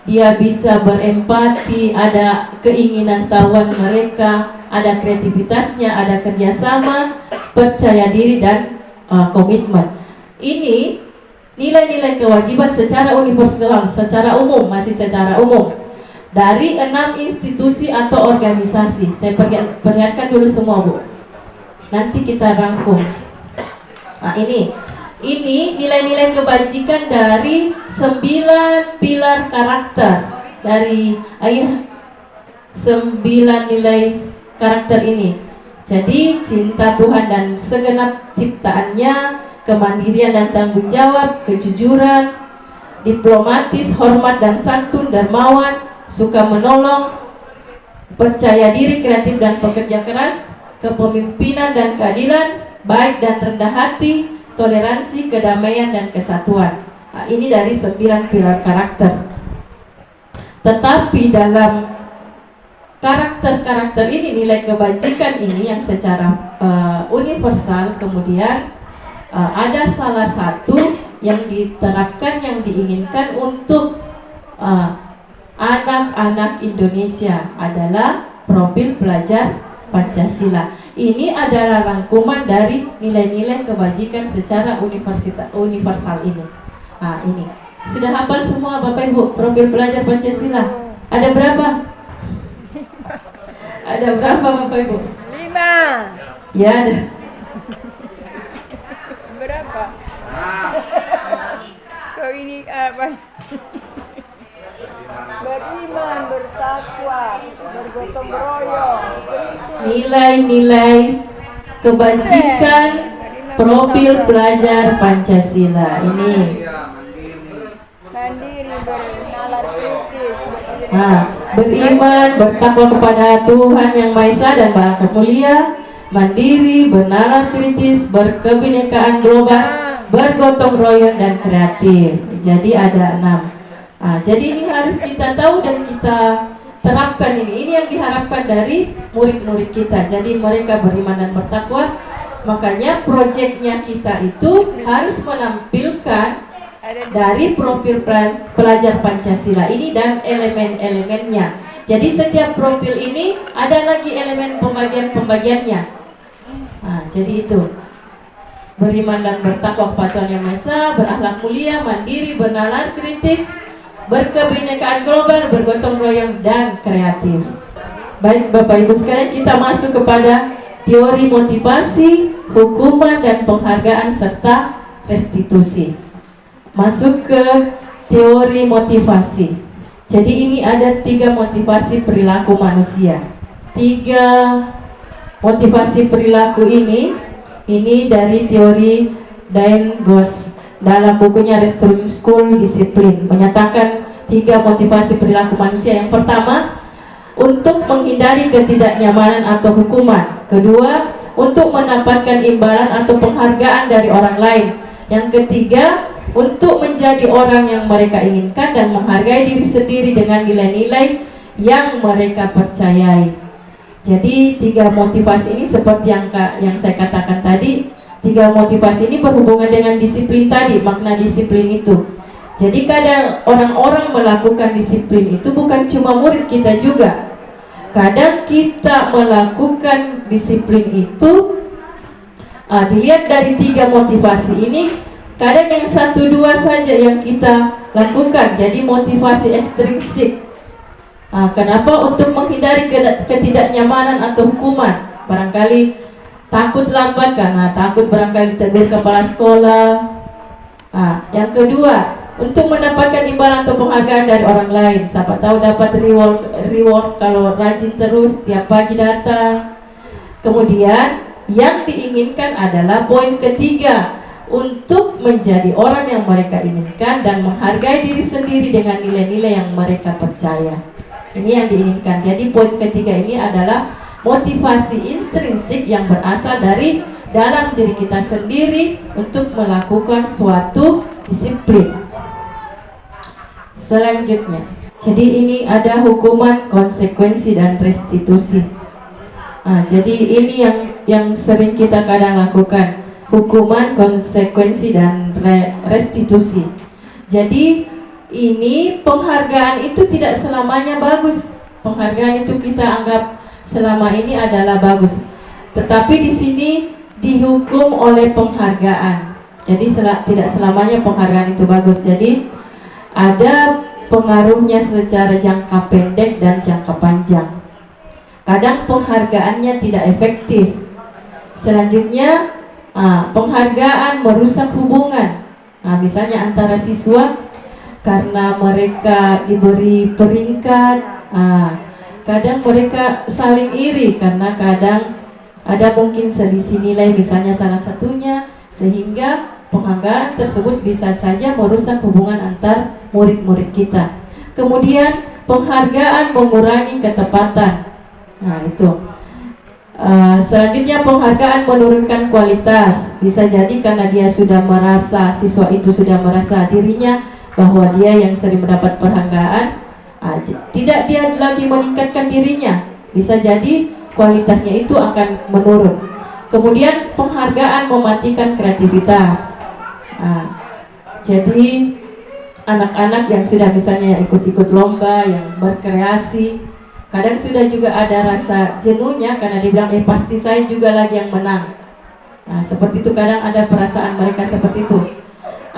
dia bisa berempati, ada keinginan tahuan mereka, ada kreativitasnya, ada kerjasama, percaya diri dan komitmen. Ini nilai-nilai kewajiban secara universal, secara umum, masih secara umum dari 6 institusi atau organisasi. Saya perlihatkan dulu semua, Bu. Nanti kita rangkum. Ini nilai-nilai kebajikan dari 9 pilar karakter, dari 9 nilai karakter ini. Jadi cinta Tuhan dan segenap ciptaannya, kemandirian dan tanggung jawab, kejujuran, diplomatis, hormat dan santun, dermawan, suka menolong, percaya diri, kreatif dan pekerja keras, kepemimpinan dan keadilan, baik dan rendah hati, toleransi, kedamaian dan kesatuan. Ini dari 9 pilar karakter. Tetapi dalam karakter-karakter ini, nilai kebajikan ini yang secara universal, kemudian ada salah satu yang diterapkan, yang diinginkan untuk anak-anak Indonesia adalah profil pelajar Pancasila. Ini adalah rangkuman dari nilai-nilai kebajikan secara universal ini. Nah, ini sudah hafal semua Bapak Ibu profil pelajar Pancasila? Ada berapa? Ada berapa Bapak Ibu? 5. Ya, ada. Berapa? Kau ini apa? Beriman, bertakwa, bergotong royong. Nilai-nilai kebajikan profil pelajar Pancasila ini. Mandiri, bernalar kritis, Beriman, bertakwa kepada Tuhan Yang Maha Esa dan Maha Mulia, mandiri, bernalar kritis, berkebinekaan global, bergotong royong dan kreatif. Jadi ada 6. Jadi ini harus kita tahu dan kita terapkan ini. Ini yang diharapkan dari murid-murid kita. Jadi mereka beriman dan bertakwa. Makanya proyeknya kita itu harus menampilkan dari profil pelajar Pancasila ini dan elemen-elemennya. Jadi setiap profil ini ada lagi elemen pembagian-pembagiannya. Jadi itu beriman dan bertakwa kepada Tuhan Yang Maha Esa, berakhlak mulia, mandiri, bernalar kritis, berkebinekaan global, bergotong royong dan kreatif. Baik Bapak Ibu sekalian, kita masuk kepada teori motivasi, hukuman dan penghargaan serta restitusi. Masuk ke teori motivasi. Jadi ini ada 3 motivasi perilaku manusia. 3 motivasi perilaku ini dari teori Dain Gos dalam bukunya Restoring School Discipline menyatakan 3 motivasi perilaku manusia. Yang pertama, untuk menghindari ketidaknyamanan atau hukuman. Kedua, untuk mendapatkan imbalan atau penghargaan dari orang lain. Yang ketiga, untuk menjadi orang yang mereka inginkan dan menghargai diri sendiri dengan nilai-nilai yang mereka percayai. Jadi 3 motivasi ini seperti yang saya katakan tadi, 3 motivasi ini berhubungan dengan disiplin tadi, makna disiplin itu. Jadi kadang orang-orang melakukan disiplin itu bukan cuma murid kita juga. Kadang kita melakukan disiplin itu dilihat dari 3 motivasi ini. Kadang yang 1-2 saja yang kita lakukan, jadi motivasi ekstrinsik. Kenapa? Untuk menghindari ketidaknyamanan atau hukuman. Barangkali takut lambat karena takut barangkali tegur kepala sekolah. Yang kedua, untuk mendapatkan imbalan atau penghargaan dari orang lain. Siapa tahu dapat reward kalau rajin terus tiap pagi datang. Kemudian yang diinginkan adalah poin ketiga, untuk menjadi orang yang mereka inginkan dan menghargai diri sendiri dengan nilai-nilai yang mereka percaya. Ini yang diinginkan. Jadi poin ketiga ini adalah motivasi intrinsik yang berasal dari dalam diri kita sendiri untuk melakukan suatu disiplin. Selanjutnya, jadi ini ada hukuman, konsekuensi dan restitusi. Jadi ini yang sering kita kadang lakukan. Hukuman, konsekuensi dan restitusi. Jadi ini penghargaan itu tidak selamanya bagus. Penghargaan itu kita anggap selama ini adalah bagus. Tetapi di sini dihukum oleh penghargaan. Jadi tidak selamanya penghargaan itu bagus. Jadi ada pengaruhnya secara jangka pendek dan jangka panjang. Kadang penghargaannya tidak efektif. Selanjutnya penghargaan merusak hubungan. Misalnya antara siswa karena mereka diberi peringkat, kadang mereka saling iri karena kadang ada mungkin selisih nilai misalnya salah satunya, sehingga penghargaan tersebut bisa saja merusak hubungan antar murid-murid kita. Kemudian penghargaan mengurangi ketepatan. Itu. Selanjutnya penghargaan menurunkan kualitas. Bisa jadi karena dia sudah merasa, siswa itu sudah merasa dirinya bahwa dia yang sering mendapat penghargaan, tidak dia lagi meningkatkan dirinya. Bisa jadi kualitasnya itu akan menurun. Kemudian penghargaan mematikan kreativitas. Jadi anak-anak yang sudah misalnya ikut-ikut lomba, yang berkreasi, Kadang sudah juga ada rasa jenuhnya karena dibilang pasti saya juga lagi yang menang. Nah, seperti itu kadang ada perasaan mereka seperti itu.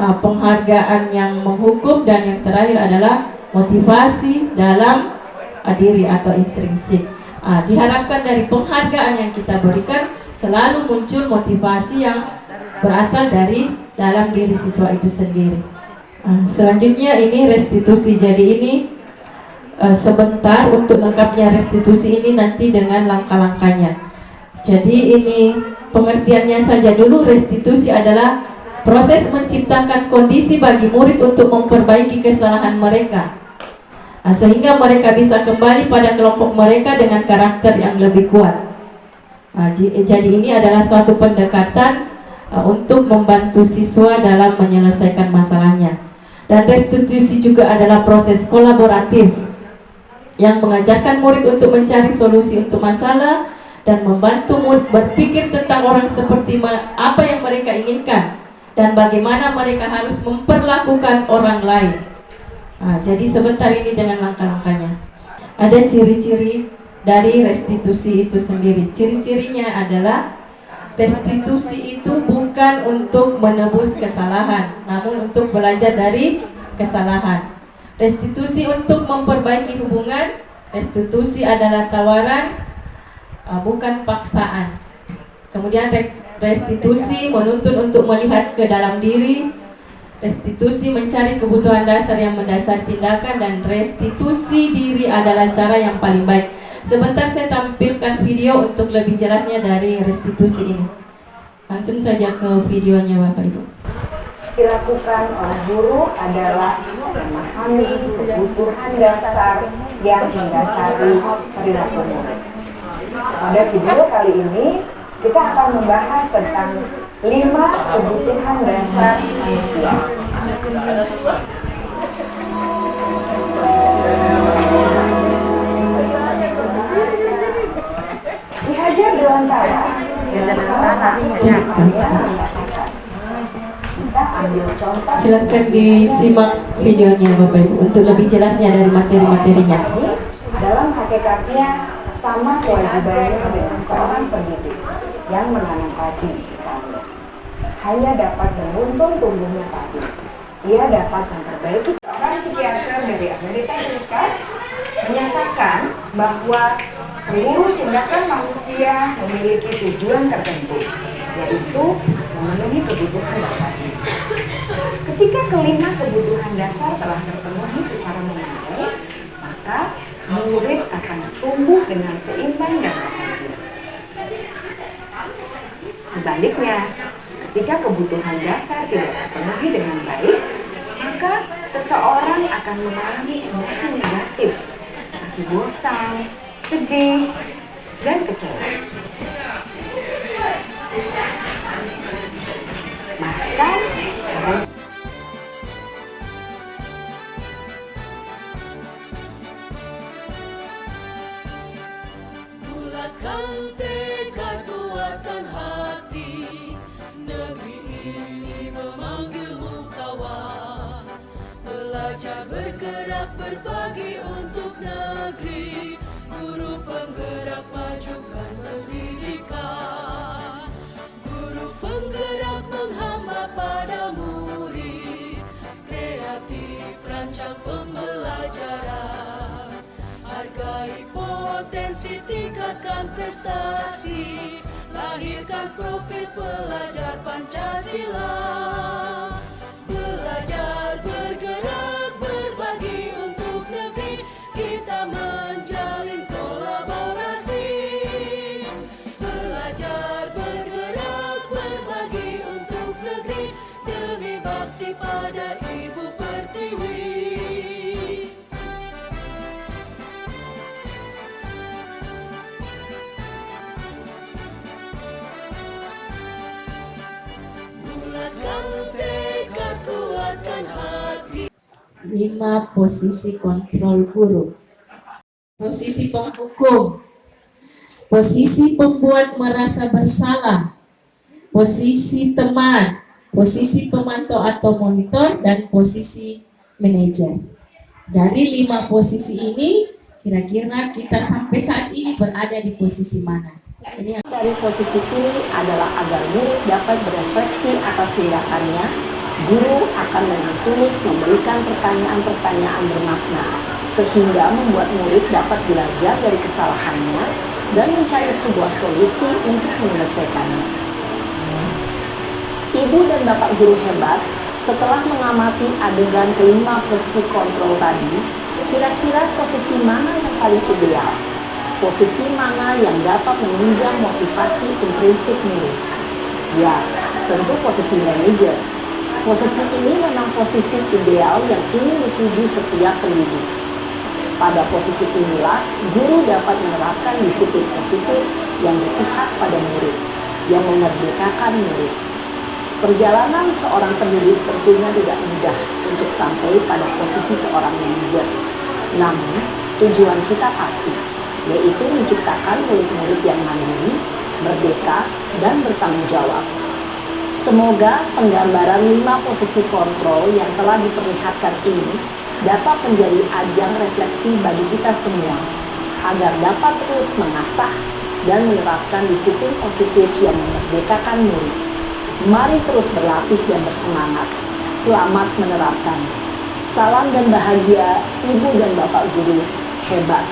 Penghargaan yang menghukum, dan yang terakhir adalah motivasi dalam diri atau intrinsik. Diharapkan dari penghargaan yang kita berikan selalu muncul motivasi yang berasal dari dalam diri siswa itu sendiri. Selanjutnya ini restitusi. Jadi ini sebentar untuk lengkapnya restitusi ini nanti dengan langkah-langkahnya. Jadi ini pengertiannya saja dulu. Restitusi adalah proses menciptakan kondisi bagi murid untuk memperbaiki kesalahan mereka, sehingga mereka bisa kembali pada kelompok mereka dengan karakter yang lebih kuat. Jadi ini adalah suatu pendekatan untuk membantu siswa dalam menyelesaikan masalahnya. Dan restitusi juga adalah proses kolaboratif yang mengajarkan murid untuk mencari solusi untuk masalah dan membantu murid berpikir tentang orang seperti apa yang mereka inginkan dan bagaimana mereka harus memperlakukan orang lain. Jadi sebentar ini dengan langkah-langkahnya. Ada ciri-ciri dari restitusi itu sendiri. Ciri-cirinya adalah restitusi itu bukan untuk menebus kesalahan, namun untuk belajar dari kesalahan. Restitusi untuk memperbaiki hubungan. Restitusi adalah tawaran, bukan paksaan. Kemudian restitusi menuntun untuk melihat ke dalam diri. Restitusi mencari kebutuhan dasar yang mendasari tindakan, dan restitusi diri adalah cara yang paling baik. Sebentar saya tampilkan video untuk lebih jelasnya dari restitusi ini. Langsung saja ke videonya Bapak Ibu. Dilakukan oleh guru adalah memahami kebutuhan dasar yang mendasari perilaku murid. Pada video kali ini kita akan membahas tentang 5 kebutuhan dasar manusia. Dihajar Dewantara dalam salah satu tulisannya mengatakan, kita ambil contoh. Silakan disimak videonya Bapak Ibu untuk lebih jelasnya dari materi-materinya. Dalam hakikatnya sama kewajibannya dengan seorang pendidik yang menanam padi misalnya. Hanya dapat menuntun tumbuhnya padi. Ia dapat memperbaiki. Seorang psikiater dari Amerika Serikat menyatakan bahwa seluruh tindakan manusia memiliki tujuan tertentu, yaitu memenuhi kebutuhan dasar. Ketika kelima kebutuhan dasar telah terpenuhi secara memadai, maka murid akan tumbuh dengan seimbang dan bahagia. Sebaliknya, ketika kebutuhan dasar tidak terpenuhi dengan baik, maka seseorang akan mengalami emosi negatif seperti bosan, sedih, dan kecewa. Bahkan bulatkan tekad, kuatkan hati, negeri ini memanggilmu kawan. Belajar bergerak berbagi untuk negeri, guru penggerak majukan pendidikan. Guru penggerak menghamba pada murid, kreatif rancang pembelajaran. Hargai potensi, tingkatkan prestasi, lahirkan profil pelajar Pancasila. Belajar bergerak berbagi untuk negeri, kita menjalin kolaborasi. Belajar bergerak berbagi untuk negeri, demi bakti pada Ibu Pertiwi. Bulatkan tekad, kuatkan hati. 5 posisi kontrol guru. Posisi penghukum, posisi pembuat merasa bersalah, posisi teman, posisi pemantau atau monitor, dan posisi manajer. Dari 5 posisi ini Kira-kira kita sampai saat ini berada di posisi mana? Ini Dari posisi ini adalah agar murid dapat berefleksi atas tindakannya. Guru akan dengan tulus memberikan pertanyaan-pertanyaan bermakna, sehingga membuat murid dapat belajar dari kesalahannya dan mencari sebuah solusi untuk menyelesaikannya. Ibu dan Bapak guru hebat, setelah mengamati adegan kelima posisi kontrol tadi, kira-kira posisi mana yang paling ideal? Posisi mana yang dapat menunjang motivasi intrinsik murid? Ya, tentu posisi manajer. Posisi ini memang posisi ideal yang ingin dituju setiap pendidik. Pada posisi inilah, guru dapat menerapkan disiplin positif yang berpihak pada murid, yang memerdekakan murid. Perjalanan seorang pendidik tentunya tidak mudah untuk sampai pada posisi seorang manajer. Namun, tujuan kita pasti, yaitu menciptakan murid-murid yang mandiri, merdeka, dan bertanggung jawab. Semoga penggambaran 5 posisi kontrol yang telah diperlihatkan ini dapat menjadi ajang refleksi bagi kita semua, agar dapat terus mengasah dan menerapkan disiplin positif yang memerdekakan murid. Mari terus berlatih dan bersemangat. Selamat menerapkan. Salam dan bahagia Ibu dan Bapak guru hebat.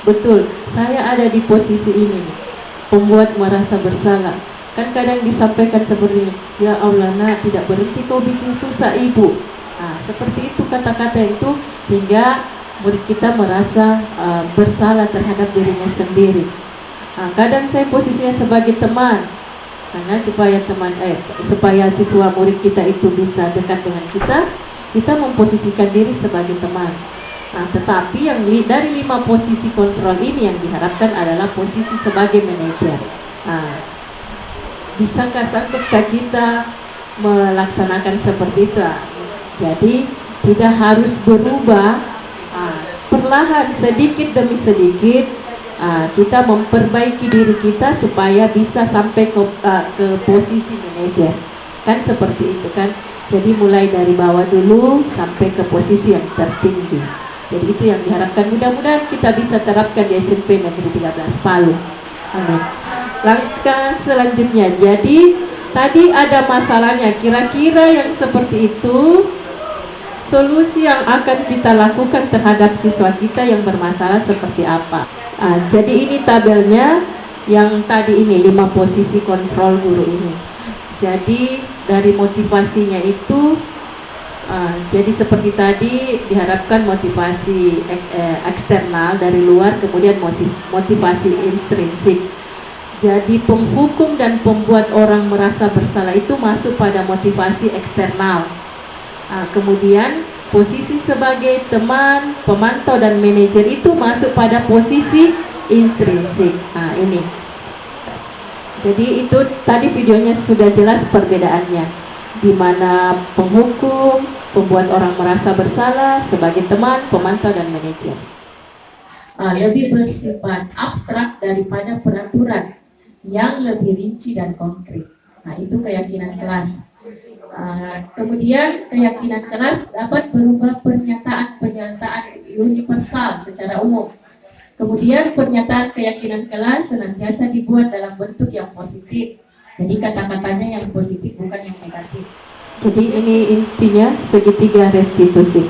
Betul, saya ada di posisi ini, pembuat merasa bersalah. Kan kadang disampaikan seperti, ya Allah nak, tidak berhenti kau bikin susah ibu. Nah, seperti itu kata-kata itu, sehingga murid kita merasa bersalah terhadap dirinya sendiri. Nah, kadang saya posisinya sebagai teman, karena supaya siswa murid kita itu bisa dekat dengan kita memposisikan diri sebagai teman. Nah, tetapi yang dari 5 posisi kontrol ini yang diharapkan adalah posisi sebagai manajer. Nah, bisakah sanggupkah kita melaksanakan seperti itu? Jadi tidak harus berubah, perlahan sedikit demi sedikit kita memperbaiki diri kita supaya bisa sampai ke posisi manajer. Kan seperti itu kan. Jadi mulai dari bawah dulu sampai ke posisi yang tertinggi. Jadi itu yang diharapkan, mudah-mudahan kita bisa terapkan di SMP Negeri 13 Palu. Amin. Langkah selanjutnya, jadi tadi ada masalahnya, kira-kira yang seperti itu solusi yang akan kita lakukan terhadap siswa kita yang bermasalah seperti apa. Jadi ini tabelnya yang tadi ini 5 posisi kontrol guru ini. Jadi dari motivasinya itu jadi seperti tadi diharapkan motivasi eksternal dari luar, kemudian motivasi intrinsik. Jadi penghukum dan pembuat orang merasa bersalah itu masuk pada motivasi eksternal. Kemudian posisi sebagai teman, pemantau dan manajer itu masuk pada posisi intrinsik. Nah ini. Jadi itu tadi videonya sudah jelas perbedaannya, di mana penghukum, pembuat orang merasa bersalah sebagai teman, pemantau dan manajer. Lebih bersifat abstrak daripada peraturan yang lebih rinci dan konkret. Nah, itu keyakinan kelas. Kemudian keyakinan kelas dapat berubah pernyataan universal secara umum. Kemudian pernyataan keyakinan kelas senantiasa dibuat dalam bentuk yang positif. Jadi kata-katanya yang positif bukan yang negatif. Jadi ini intinya segitiga restitusi.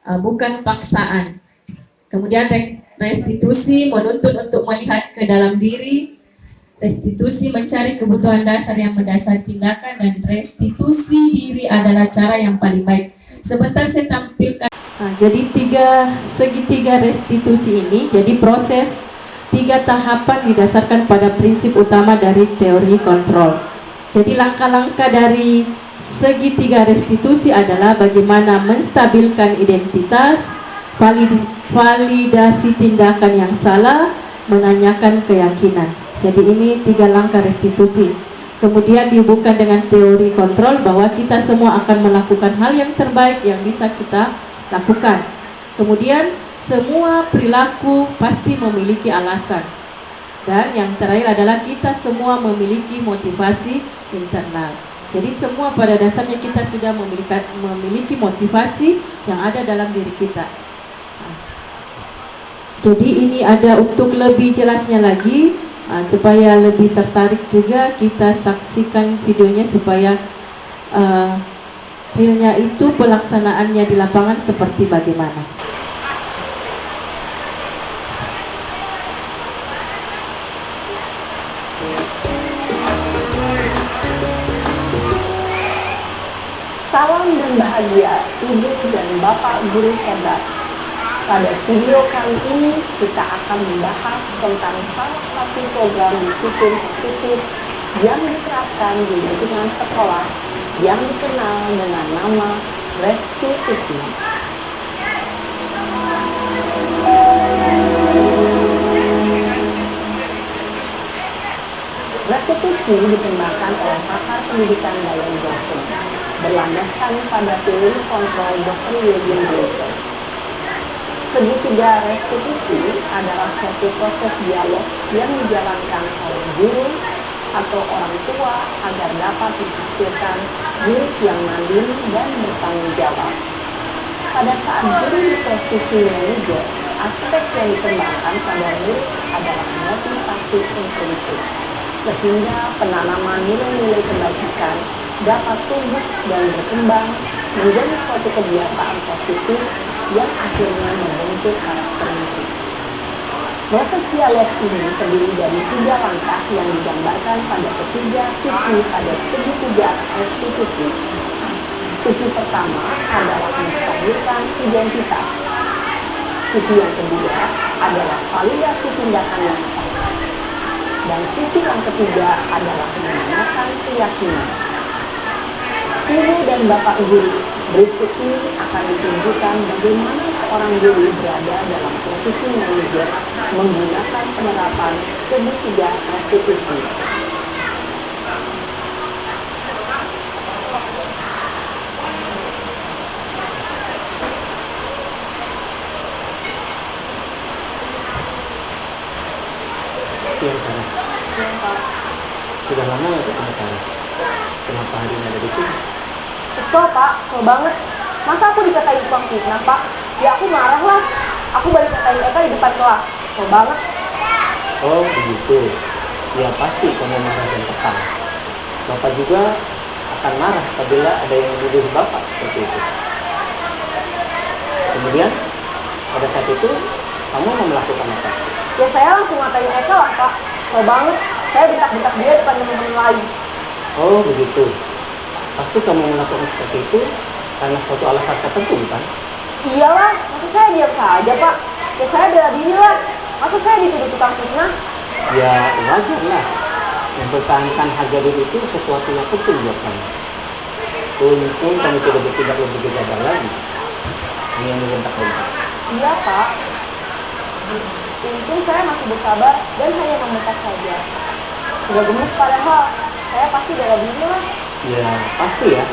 Bukan paksaan. Kemudian restitusi menuntut untuk melihat ke dalam diri. Restitusi mencari kebutuhan dasar yang mendasari tindakan, dan restitusi diri adalah cara yang paling baik. Sebentar saya tampilkan. Jadi segitiga restitusi ini, jadi proses 3 tahapan didasarkan pada prinsip utama dari teori kontrol. Jadi langkah-langkah dari segitiga restitusi adalah bagaimana menstabilkan identitas, validasi tindakan yang salah, menanyakan keyakinan. Jadi ini 3 langkah restitusi. Kemudian dihubungkan dengan teori kontrol bahwa kita semua akan melakukan hal yang terbaik yang bisa kita lakukan. Kemudian semua perilaku pasti memiliki alasan. Dan yang terakhir adalah kita semua memiliki motivasi internal. Jadi semua pada dasarnya kita sudah memiliki motivasi yang ada dalam diri kita. Jadi ini ada untuk lebih jelasnya lagi, supaya lebih tertarik juga kita saksikan videonya supaya realnya itu pelaksanaannya di lapangan seperti bagaimana. Salam dan bahagia Ibu dan Bapak Guru hebat. Pada video kali ini kita akan membahas tentang salah satu program disiplin positif yang diterapkan di lingkungan sekolah yang dikenal dengan nama restitusi. Restitusi dikembangkan oleh pakar pendidikan Diane Dawson berlandaskan pada teori kontrol Dr. William Glasser. Segitiga restitusi adalah suatu proses dialog yang dijalankan oleh guru atau orang tua agar dapat menghasilkan murid yang mandiri dan bertanggung jawab. Pada saat guru di posisi manajer, aspek yang dikembangkan pada murid adalah motivasi intrinsik, sehingga penanaman nilai-nilai kebajikan dapat tumbuh dan berkembang menjadi suatu kebiasaan positif yang akhirnya membentuk karakter murid. Proses dialog ini terdiri dari 3 langkah yang digambarkan pada ketiga sisi pada segitiga restitusi. Sisi pertama adalah menstabilkan identitas. Sisi yang kedua adalah validasi tindakan yang salah. Dan sisi yang ketiga adalah menanamkan keyakinan. Ibu dan Bapak Guru, berikut ini akan ditunjukkan bagaimana seorang guru berada dalam posisi manajer menggunakan penerapan segitiga restitusi. Siang Sarah. Sudah lama ya ketemu Sarah? Kenapa hari ini ada di sini? Kesel Pak, kesel banget. Masa aku dikatain tukang fitnah Pak? Ya aku marah lah. Aku balik katain Eka di depan kelas. Kesel banget. Oh begitu. Ya pasti kamu marah dan kesal. Bapak juga akan marah apabila ada yang menuduh Bapak seperti itu. Kemudian pada saat itu kamu mau melakukan apa? Ya saya langsung ngatain Eka lah Pak. Kesel banget. Saya bentak-bentak dia depan teman-teman lain. Oh begitu. Pasti kamu melakukan seperti itu karena suatu alasan tertentu bukan? Iyalah, masa saya diam saja Pak? Ya saya bela diri lah. Masa saya dituduh tukang fitnah? Ya wajar lah. Mempertahankan harga diri itu sesuatu yang penting buat kamu. Untung kamu tidak bertindak lebih gegabah lagi. Hanya membentak-bentak. Iya Pak. Untung saya masih bersabar dan hanya membentak saja. Sudah gemes padahal. Saya pasti bela diri lah. Ya pasti ya.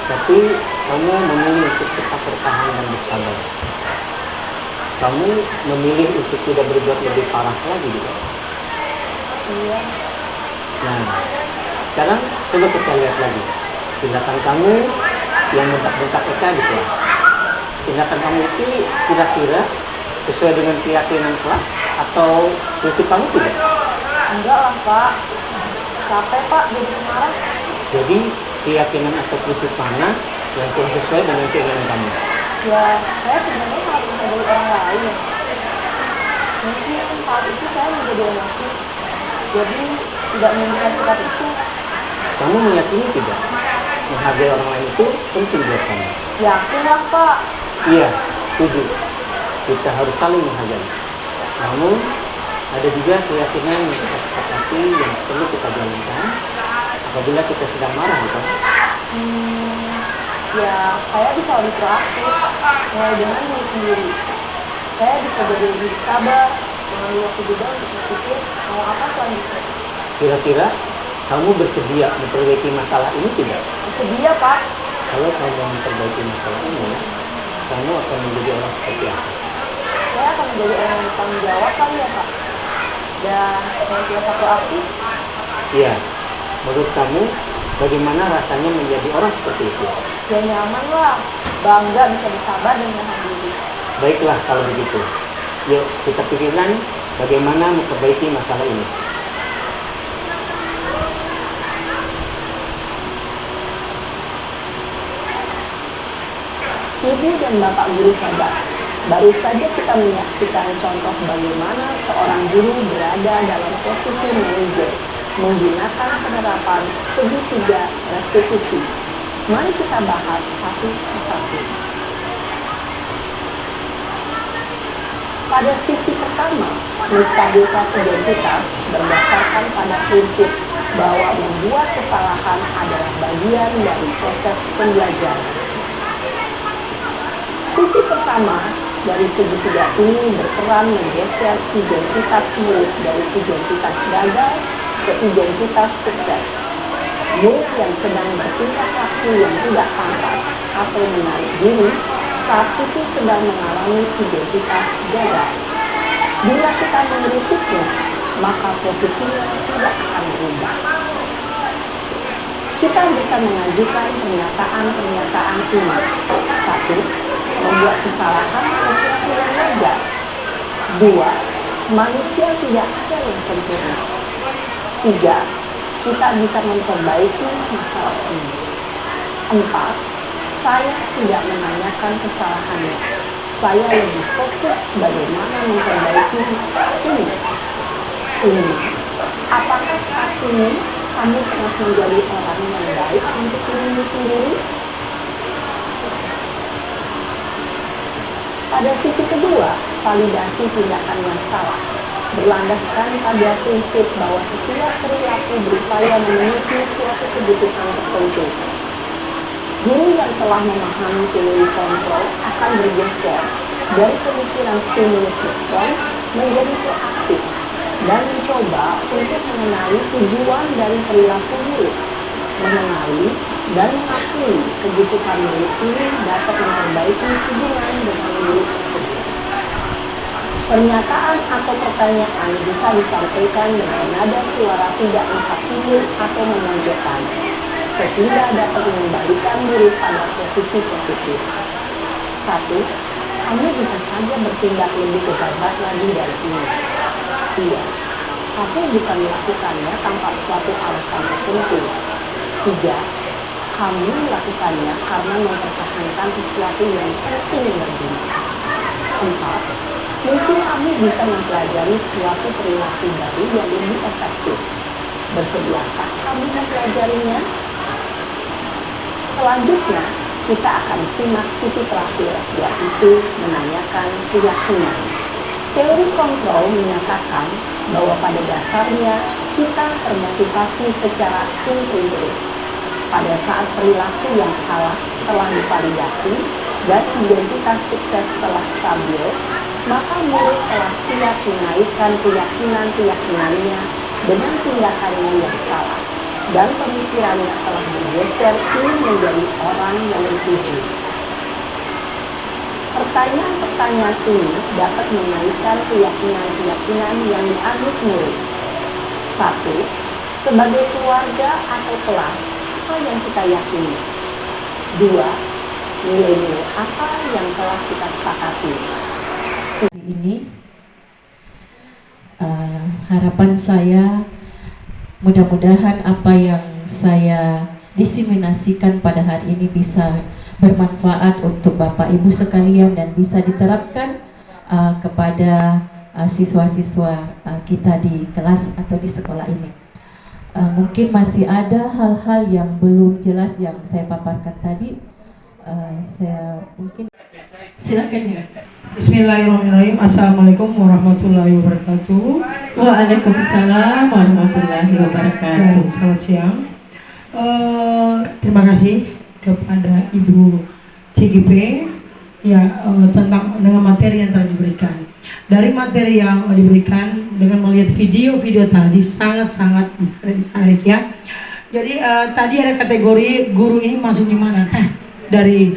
Tapi kamu memilih untuk tetap bertahan dan bersabar. Kamu memilih untuk tidak berbuat lebih parah lagi juga. Iya. Nah, sekarang coba kita lihat lagi tindakan kamu yang bentak-bentak Eka di kelas. Tindakan kamu itu kira-kira sesuai dengan keyakinan kelas atau prinsip kamu tidak? Enggak lah Pak. Capek Pak jadi marah. Jadi keyakinan atau prinsip mana yang kurang sesuai dengan keinginan kamu? Ya, saya sebenarnya sangat menghargai orang lain. Mungkin saat itu saya menjadi emosi, jadi tidak menunjukkan sikap itu. Kamu meyakini tidak? Menghargai orang lain itu penting buat kamu. Yakin lah Pak. Iya, setuju. Kita harus saling menghargai. Namun, ada juga keyakinan yang kita sepakati yang perlu kita jalankan apabila kita sedang marah, bukan? Ya, saya bisa lebih proaktif, mulai dengan diri sendiri. Saya bisa jadi lebih sabar, mengambil waktu juga untuk berpikir mau apa selanjutnya. Kira-kira kamu bersedia memperbaiki masalah ini tidak? Bersedia Pak. Kalau kamu memperbaiki masalah ini, kamu akan menjadi orang seperti apa? Saya akan menjadi orang yang bertanggung jawab kali ya Pak. Dan senantiasa proaktif. Iya. Menurut kamu, bagaimana rasanya menjadi orang seperti itu? Ya nyaman lah, bangga bisa bersabar dan menahan diri. Baiklah kalau begitu. Yuk kita pikirkan bagaimana memperbaiki masalah ini. Ibu dan Bapak guru hebat. Baru saja kita menyaksikan contoh bagaimana seorang guru berada dalam posisi manajer menggunakan penerapan segitiga restitusi. Mari kita bahas satu persatu. Pada sisi pertama, menstabilkan identitas berdasarkan pada prinsip bahwa membuat kesalahan adalah bagian dari proses pembelajaran. Sisi pertama dari segitiga ini berperan menggeser identitas murid dari identitas gagal ke identitas sukses. Murid yang sedang bertingkah laku yang tidak pantas atau menarik diri saat itu sedang mengalami identitas gagal. Bila kita mengkritiknya, maka posisinya tidak akan berubah. Kita bisa mengajukan pernyataan-pernyataan ini. 1. Membuat kesalahan sesuatu yang wajar. 2. Manusia tidak ada yang sempurna. 3. Kita bisa memperbaiki masalah ini. 4. Saya tidak menanyakan kesalahannya. Saya lebih fokus bagaimana memperbaiki masalah ini. 5. Apakah saat ini kamu telah menjadi orang yang baik untuk dirimu sendiri? Pada sisi kedua, validasi tindakan yang salah berlandaskan pada prinsip bahwa setiap perilaku berupaya memenuhi suatu kebutuhan tertentu. Guru yang telah memahami teori kontrol akan bergeser dari pemikiran stimulus respon menjadi proaktif dan mencoba untuk mengenali tujuan dari perilaku murid, mengenali dan mengakui kebutuhan murid ini dapat memperbaiki hubungan dengan murid tersebut. Pernyataan atau pertanyaan bisa disampaikan dengan nada suara tidak menghakimi atau memojokkan, sehingga dapat mengembalikan murid pada posisi positif. 1. Kamu bisa saja bertindak lebih gegabah lagi dari ini. 2. Kamu bukan melakukannya tanpa suatu alasan tertentu. 3. Kamu melakukannya karena mempertahankan sesuatu yang penting bagimu. 4. Mungkin kamu bisa mempelajari suatu perilaku baru yang lebih efektif. Bersediakah kamu mempelajarinya? Selanjutnya, kita akan simak sisi terakhir, yaitu menanyakan keyakinan. Teori kontrol menyatakan bahwa pada dasarnya kita termotivasi secara intrinsik. Pada saat perilaku yang salah telah divalidasi dan identitas sukses telah stabil, maka murid telah siap menaikkan keyakinan-keyakinannya dengan tindakannya yang salah, dan pemikirannya telah bergeser ingin menjadi orang yang dituju. Pertanyaan-pertanyaan ini dapat menaikkan keyakinan-keyakinan yang dianut murid. 1. Sebagai keluarga atau kelas, apa yang kita yakini? 2. Nilai-nilai apa yang telah kita sepakati? Ini harapan saya mudah-mudahan apa yang saya diseminasikan pada hari ini bisa bermanfaat untuk Bapak Ibu sekalian dan bisa diterapkan kepada siswa-siswa kita di kelas atau di sekolah ini. Mungkin masih ada hal-hal yang belum jelas yang saya paparkan tadi. Saya mungkin silakan ya. Bismillahirrahmanirrahim. Assalamualaikum warahmatullahi wabarakatuh. Waalaikumsalam warahmatullahi wabarakatuh. Selamat siang. Terima kasih kepada Ibu CGP ya tentang dengan materi yang telah diberikan. Dari materi yang diberikan dengan melihat video-video tadi sangat-sangat menarik ya. Jadi tadi ada kategori guru ini masuk di mana kan? Dari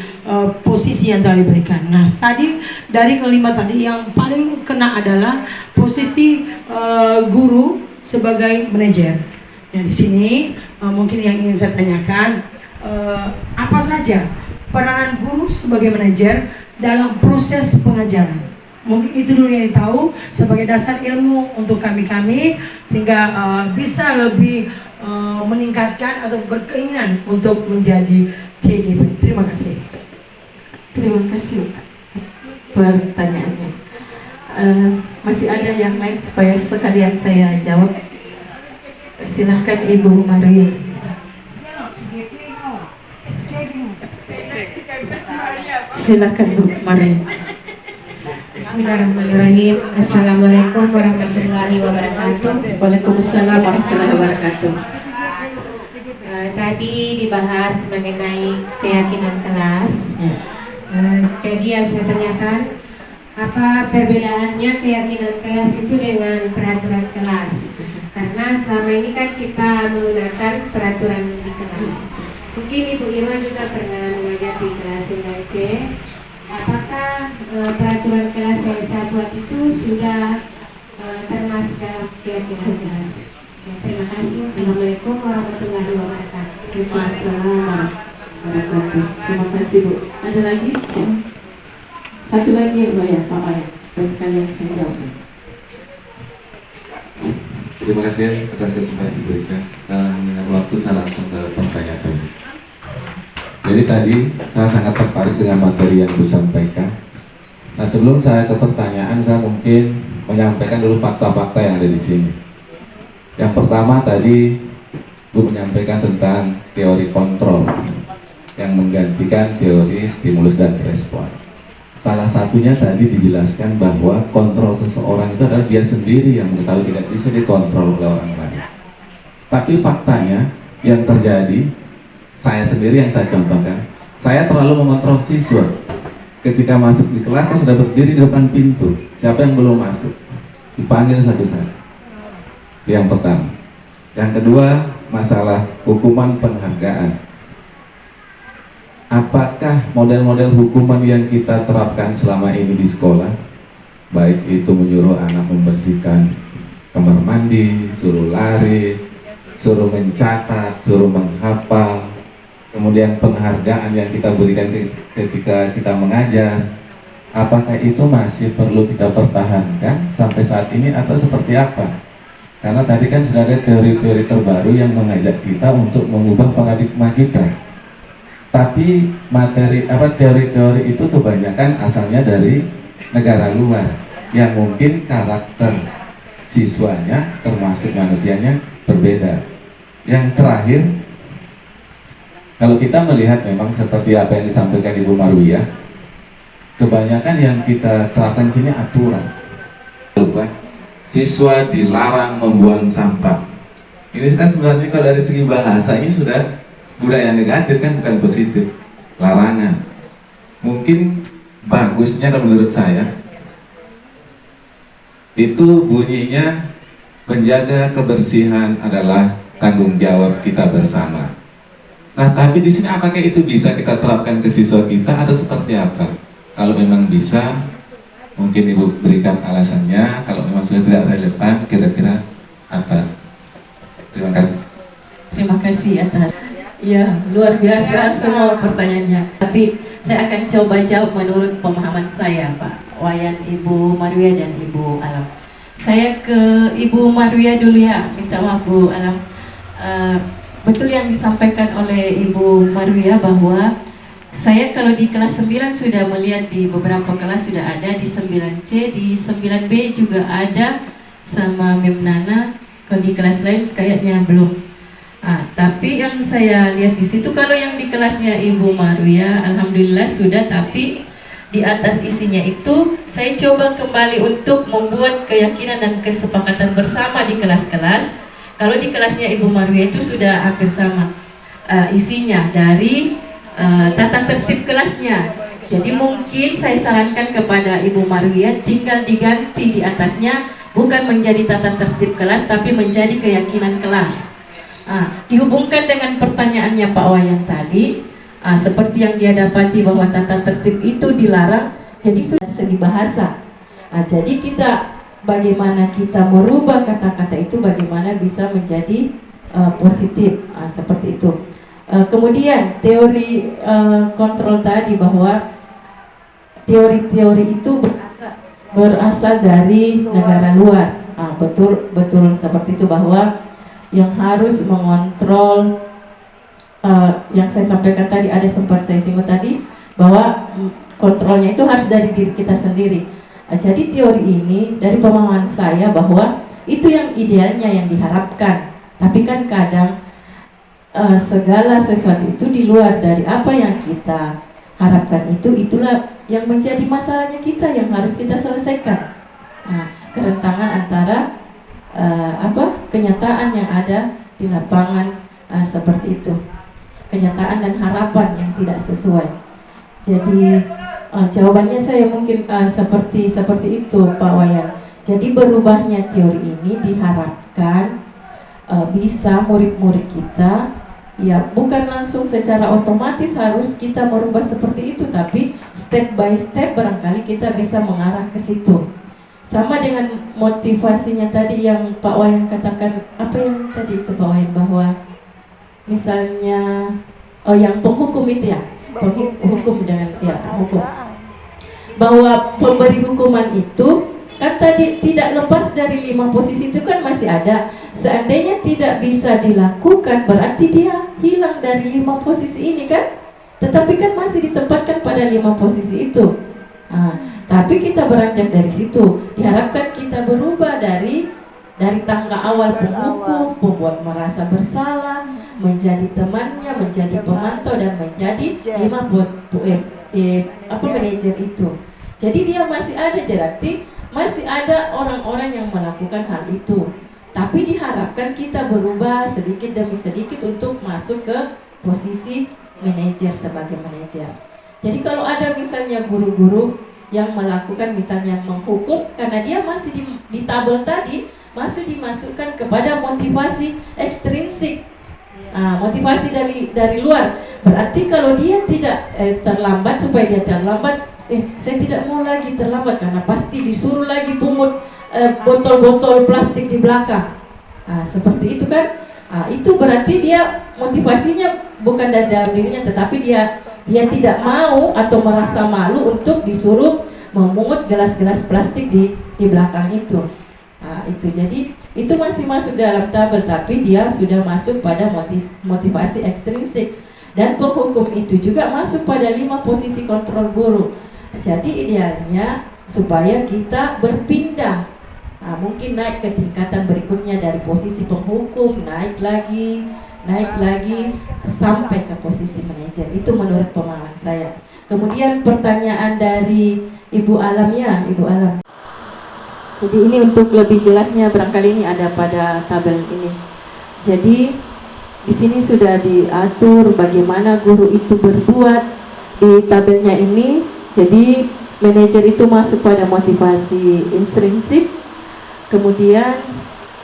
posisi yang telah diberikan. Nah, tadi dari kelima tadi yang paling kena adalah posisi guru sebagai manajer. Ya, di sini mungkin yang ingin saya tanyakan apa saja peranan guru sebagai manajer dalam proses pengajaran. Mungkin itu dulu yang ditahu sebagai dasar ilmu untuk kami-kami, sehingga bisa lebih meningkatkan atau berkeinginan untuk menjadi CGP. Terima kasih. Terima kasih pertanyaannya. Masih ada yang lain supaya sekalian saya jawab? Silahkan Ibu Maria. Silakan Bu Maria. Bismillahirrahmanirrahim. Assalamualaikum warahmatullahi wabarakatuh. Waalaikumsalam warahmatullahi wabarakatuh. Tadi dibahas mengenai keyakinan kelas. Jadi yang saya tanyakan, apa perbedaannya keyakinan kelas itu dengan peraturan kelas? Karena selama ini kan kita menggunakan peraturan di kelas. Mungkin Ibu Irma juga pernah mengajar di kelas 9C. Apakah peraturan kelas yang saya buat itu sudah termasuk dalam keyakinan kelas? Ya, terima kasih. Assalamualaikum warahmatullahi wabarakatuh. Waalaikumsalam warahmatullahi. Terima kasih Bu. Ada lagi? Satu lagi ya Bu ya, Pak ya, supaya sekalian saya jawab. Terima kasih atas kesempatan diberikan. Dengan waktu saya langsung ke pertanyaan saya. Jadi tadi saya sangat tertarik dengan materi yang Bu sampaikan. Nah, sebelum saya ke pertanyaan, saya mungkin menyampaikan dulu fakta-fakta yang ada di sini. Yang pertama tadi Bu menyampaikan tentang teori kontrol yang menggantikan teori stimulus dan respon. Salah satunya tadi dijelaskan bahwa kontrol seseorang itu adalah dia sendiri yang mengetahui, tidak bisa dikontrol oleh orang lain. Tapi faktanya yang terjadi, saya sendiri yang saya contohkan, saya terlalu mengontrol siswa. Ketika masuk di kelas, saya sudah berdiri di depan pintu. Siapa yang belum masuk, dipanggil satu-satu. Itu yang pertama. Yang kedua, masalah hukuman penghargaan. Apakah model-model hukuman yang kita terapkan selama ini di sekolah, baik itu menyuruh anak membersihkan kamar mandi, suruh lari, suruh mencatat, suruh menghafal, kemudian penghargaan yang kita berikan ketika kita mengajar, apakah itu masih perlu kita pertahankan sampai saat ini atau seperti apa? Karena tadi kan sudah ada teori-teori terbaru yang mengajak kita untuk mengubah paradigma kita. Tapi teori-teori itu kebanyakan asalnya dari negara luar yang mungkin karakter siswanya termasuk manusianya berbeda. Yang terakhir, kalau kita melihat memang seperti apa yang disampaikan Ibu Marwiyah, kebanyakan yang kita terapkan di sini aturan. Siswa dilarang membuang sampah. Ini kan sebenarnya kalau dari segi bahasa ini sudah budaya negatif kan, bukan positif. Larangan. Mungkin bagusnya kalau menurut saya itu bunyinya menjaga kebersihan adalah tanggung jawab kita bersama. Nah, tapi di sini apakah itu bisa kita terapkan ke siswa kita atau seperti apa? Kalau memang bisa, mungkin Ibu berikan alasannya. Kalau memang sudah tidak relevan, kira-kira apa? Terima kasih. Terima kasih atas. Ya, luar biasa semua pertanyaannya. Tapi saya akan coba jawab menurut pemahaman saya, Pak Wayan, Ibu Marwiyah dan Ibu Alam. Saya ke Ibu Marwiyah dulu ya, minta maaf Bu Alam. Betul yang disampaikan oleh Ibu Marwiyah bahwa saya kalau di kelas 9 sudah melihat di beberapa kelas sudah ada, di 9C, di 9B juga ada sama Mem Nana. Kalau di kelas lain kayaknya belum. Tapi yang saya lihat di situ, kalau yang di kelasnya Ibu Marwiyah, alhamdulillah sudah. Tapi di atas isinya itu, saya coba kembali untuk membuat keyakinan dan kesepakatan bersama di kelas-kelas. Kalau di kelasnya Ibu Marwiyah itu sudah hampir sama isinya dari tata tertib kelasnya. Jadi mungkin saya sarankan kepada Ibu Marwiyah tinggal diganti di atasnya, bukan menjadi tata tertib kelas, tapi menjadi keyakinan kelas. Dihubungkan dengan pertanyaannya Pak Wayan tadi, seperti yang dia dapati bahwa tata tertib itu dilarang, jadi sudah segi bahasa. Jadi kita bagaimana kita merubah kata-kata itu, bagaimana bisa menjadi positif, seperti itu. Kemudian teori kontrol tadi, bahwa teori-teori itu berasal berasal dari negara luar. Betul seperti itu, bahwa yang harus mengontrol yang saya sampaikan tadi, ada sempat saya singgung tadi bahwa kontrolnya itu harus dari diri kita sendiri. Jadi teori ini dari pemahaman saya bahwa itu yang idealnya, yang diharapkan. Tapi kan kadang segala sesuatu itu di luar dari apa yang kita harapkan, itulah yang menjadi masalahnya kita, yang harus kita selesaikan. Kerentangan antara kenyataan yang ada di lapangan, seperti itu, kenyataan dan harapan yang tidak sesuai. Jadi jawabannya saya mungkin seperti itu, Pak Wayan. Jadi berubahnya teori ini diharapkan bisa murid-murid kita, ya bukan langsung secara otomatis harus kita merubah seperti itu, tapi step by step barangkali kita bisa mengarah ke situ. Sama dengan motivasinya tadi yang Pak Wayan katakan, apa yang tadi itu Pak Wayan, bahwa misalnya yang penghukum itu ya, penghukum dengan penghukum, bahwa pemberi hukuman itu kan tadi tidak lepas dari 5 posisi itu kan masih ada. Seandainya tidak bisa dilakukan, berarti dia hilang dari 5 posisi ini kan, tetapi kan masih ditempatkan pada 5 posisi itu. Tapi kita beranjak dari situ, diharapkan kita berubah dari tangga awal penghukum, pembuat merasa bersalah, menjadi temannya, menjadi pemantau, dan menjadi manajer itu. Jadi dia masih ada, berarti masih ada orang-orang yang melakukan hal itu. Tapi diharapkan kita berubah sedikit demi sedikit untuk masuk ke posisi manajer, sebagai manajer. Jadi kalau ada misalnya guru-guru yang melakukan misalnya menghukum karena dia masih di tabel tadi, masih dimasukkan kepada motivasi ekstrinsik, motivasi dari luar. Berarti kalau dia tidak terlambat, supaya dia terlambat, saya tidak mau lagi terlambat karena pasti disuruh lagi pungut botol-botol plastik di belakang. Seperti itu kan? Itu berarti dia motivasinya bukan dari dalam dirinya, tetapi dia tidak mau atau merasa malu untuk disuruh memungut gelas-gelas plastik di belakang itu. Itu jadi itu masih masuk dalam tabel, tapi dia sudah masuk pada motivasi ekstrinsik. Dan penghukum itu juga masuk pada 5 posisi kontrol guru. Jadi idealnya supaya kita berpindah, mungkin naik ke tingkatan berikutnya dari posisi penghukum, naik lagi sampai ke posisi manajer. Itu menurut pemahaman saya. Kemudian pertanyaan dari Ibu Alam, ya Ibu Alam. Jadi ini untuk lebih jelasnya barangkali ini ada pada tabel ini. Jadi di sini sudah diatur bagaimana guru itu berbuat di tabelnya ini. Jadi manajer itu masuk pada motivasi intrinsik. Kemudian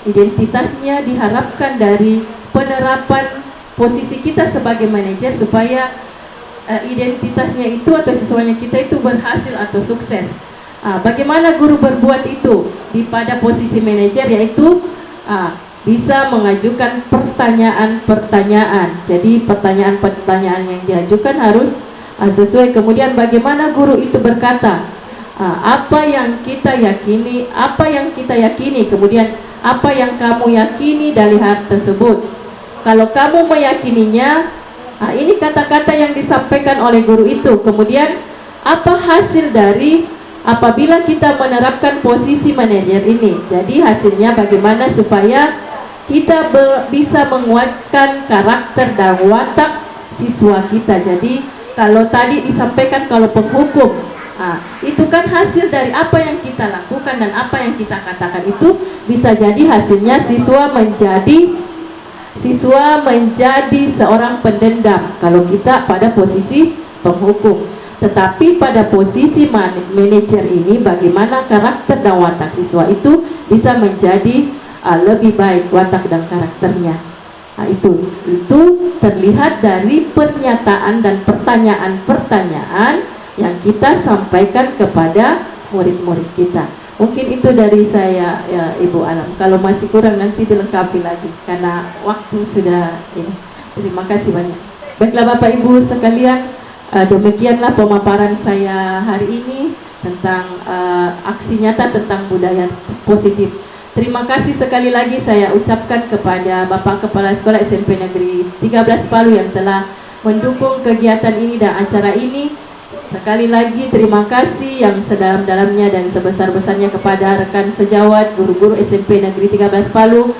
identitasnya diharapkan dari penerapan posisi kita sebagai manajer supaya identitasnya itu atau sesuanya kita itu berhasil atau sukses. Bagaimana guru berbuat itu pada posisi manajer, yaitu bisa mengajukan pertanyaan-pertanyaan. Jadi pertanyaan-pertanyaan yang diajukan harus sesuai. Kemudian bagaimana guru itu berkata, apa yang kita yakini, kemudian apa yang kamu yakini dari hal tersebut. Kalau kamu meyakininya, ini kata-kata yang disampaikan oleh guru itu. Kemudian apa hasil dari apabila kita menerapkan posisi manajer ini. Jadi hasilnya bagaimana supaya kita bisa menguatkan karakter dan watak siswa kita. Jadi kalau tadi disampaikan kalau penghukum, itu kan hasil dari apa yang kita lakukan dan apa yang kita katakan, itu bisa jadi hasilnya siswa menjadi seorang pendendam kalau kita pada posisi penghukum. Tetapi pada posisi manajer ini bagaimana karakter dan watak siswa itu bisa menjadi lebih baik watak dan karakternya. Itu terlihat dari pernyataan dan pertanyaan-pertanyaan yang kita sampaikan kepada murid-murid kita. Mungkin itu dari saya, ya, Ibu Alam. Kalau masih kurang nanti dilengkapi lagi karena waktu sudah ini. Terima kasih banyak. Baiklah Bapak Ibu sekalian, demikianlah pemaparan saya hari ini. tentang aksi nyata tentang budaya positif. Terima kasih sekali lagi saya ucapkan kepada Bapak Kepala Sekolah SMP Negeri 13 Palu yang telah mendukung kegiatan ini dan acara ini. Sekali lagi terima kasih yang sedalam-dalamnya dan sebesar-besarnya kepada rekan sejawat guru-guru SMP Negeri 13 Palu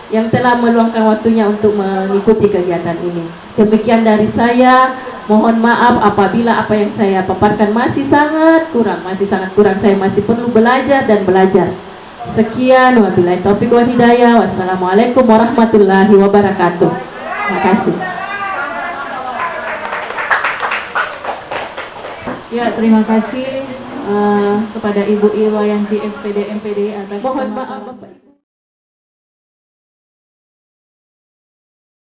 yang telah meluangkan waktunya untuk mengikuti kegiatan ini. Demikian dari saya, mohon maaf apabila apa yang saya paparkan masih sangat kurang, saya masih perlu belajar dan belajar. Sekian, wabillahi taufiq wal hidayah. Wassalamualaikum warahmatullahi wabarakatuh. Terima kasih. Ya, terima kasih kepada Ibu Irwayanti SPD MPD atas Mohon maaf Bapak Ibu.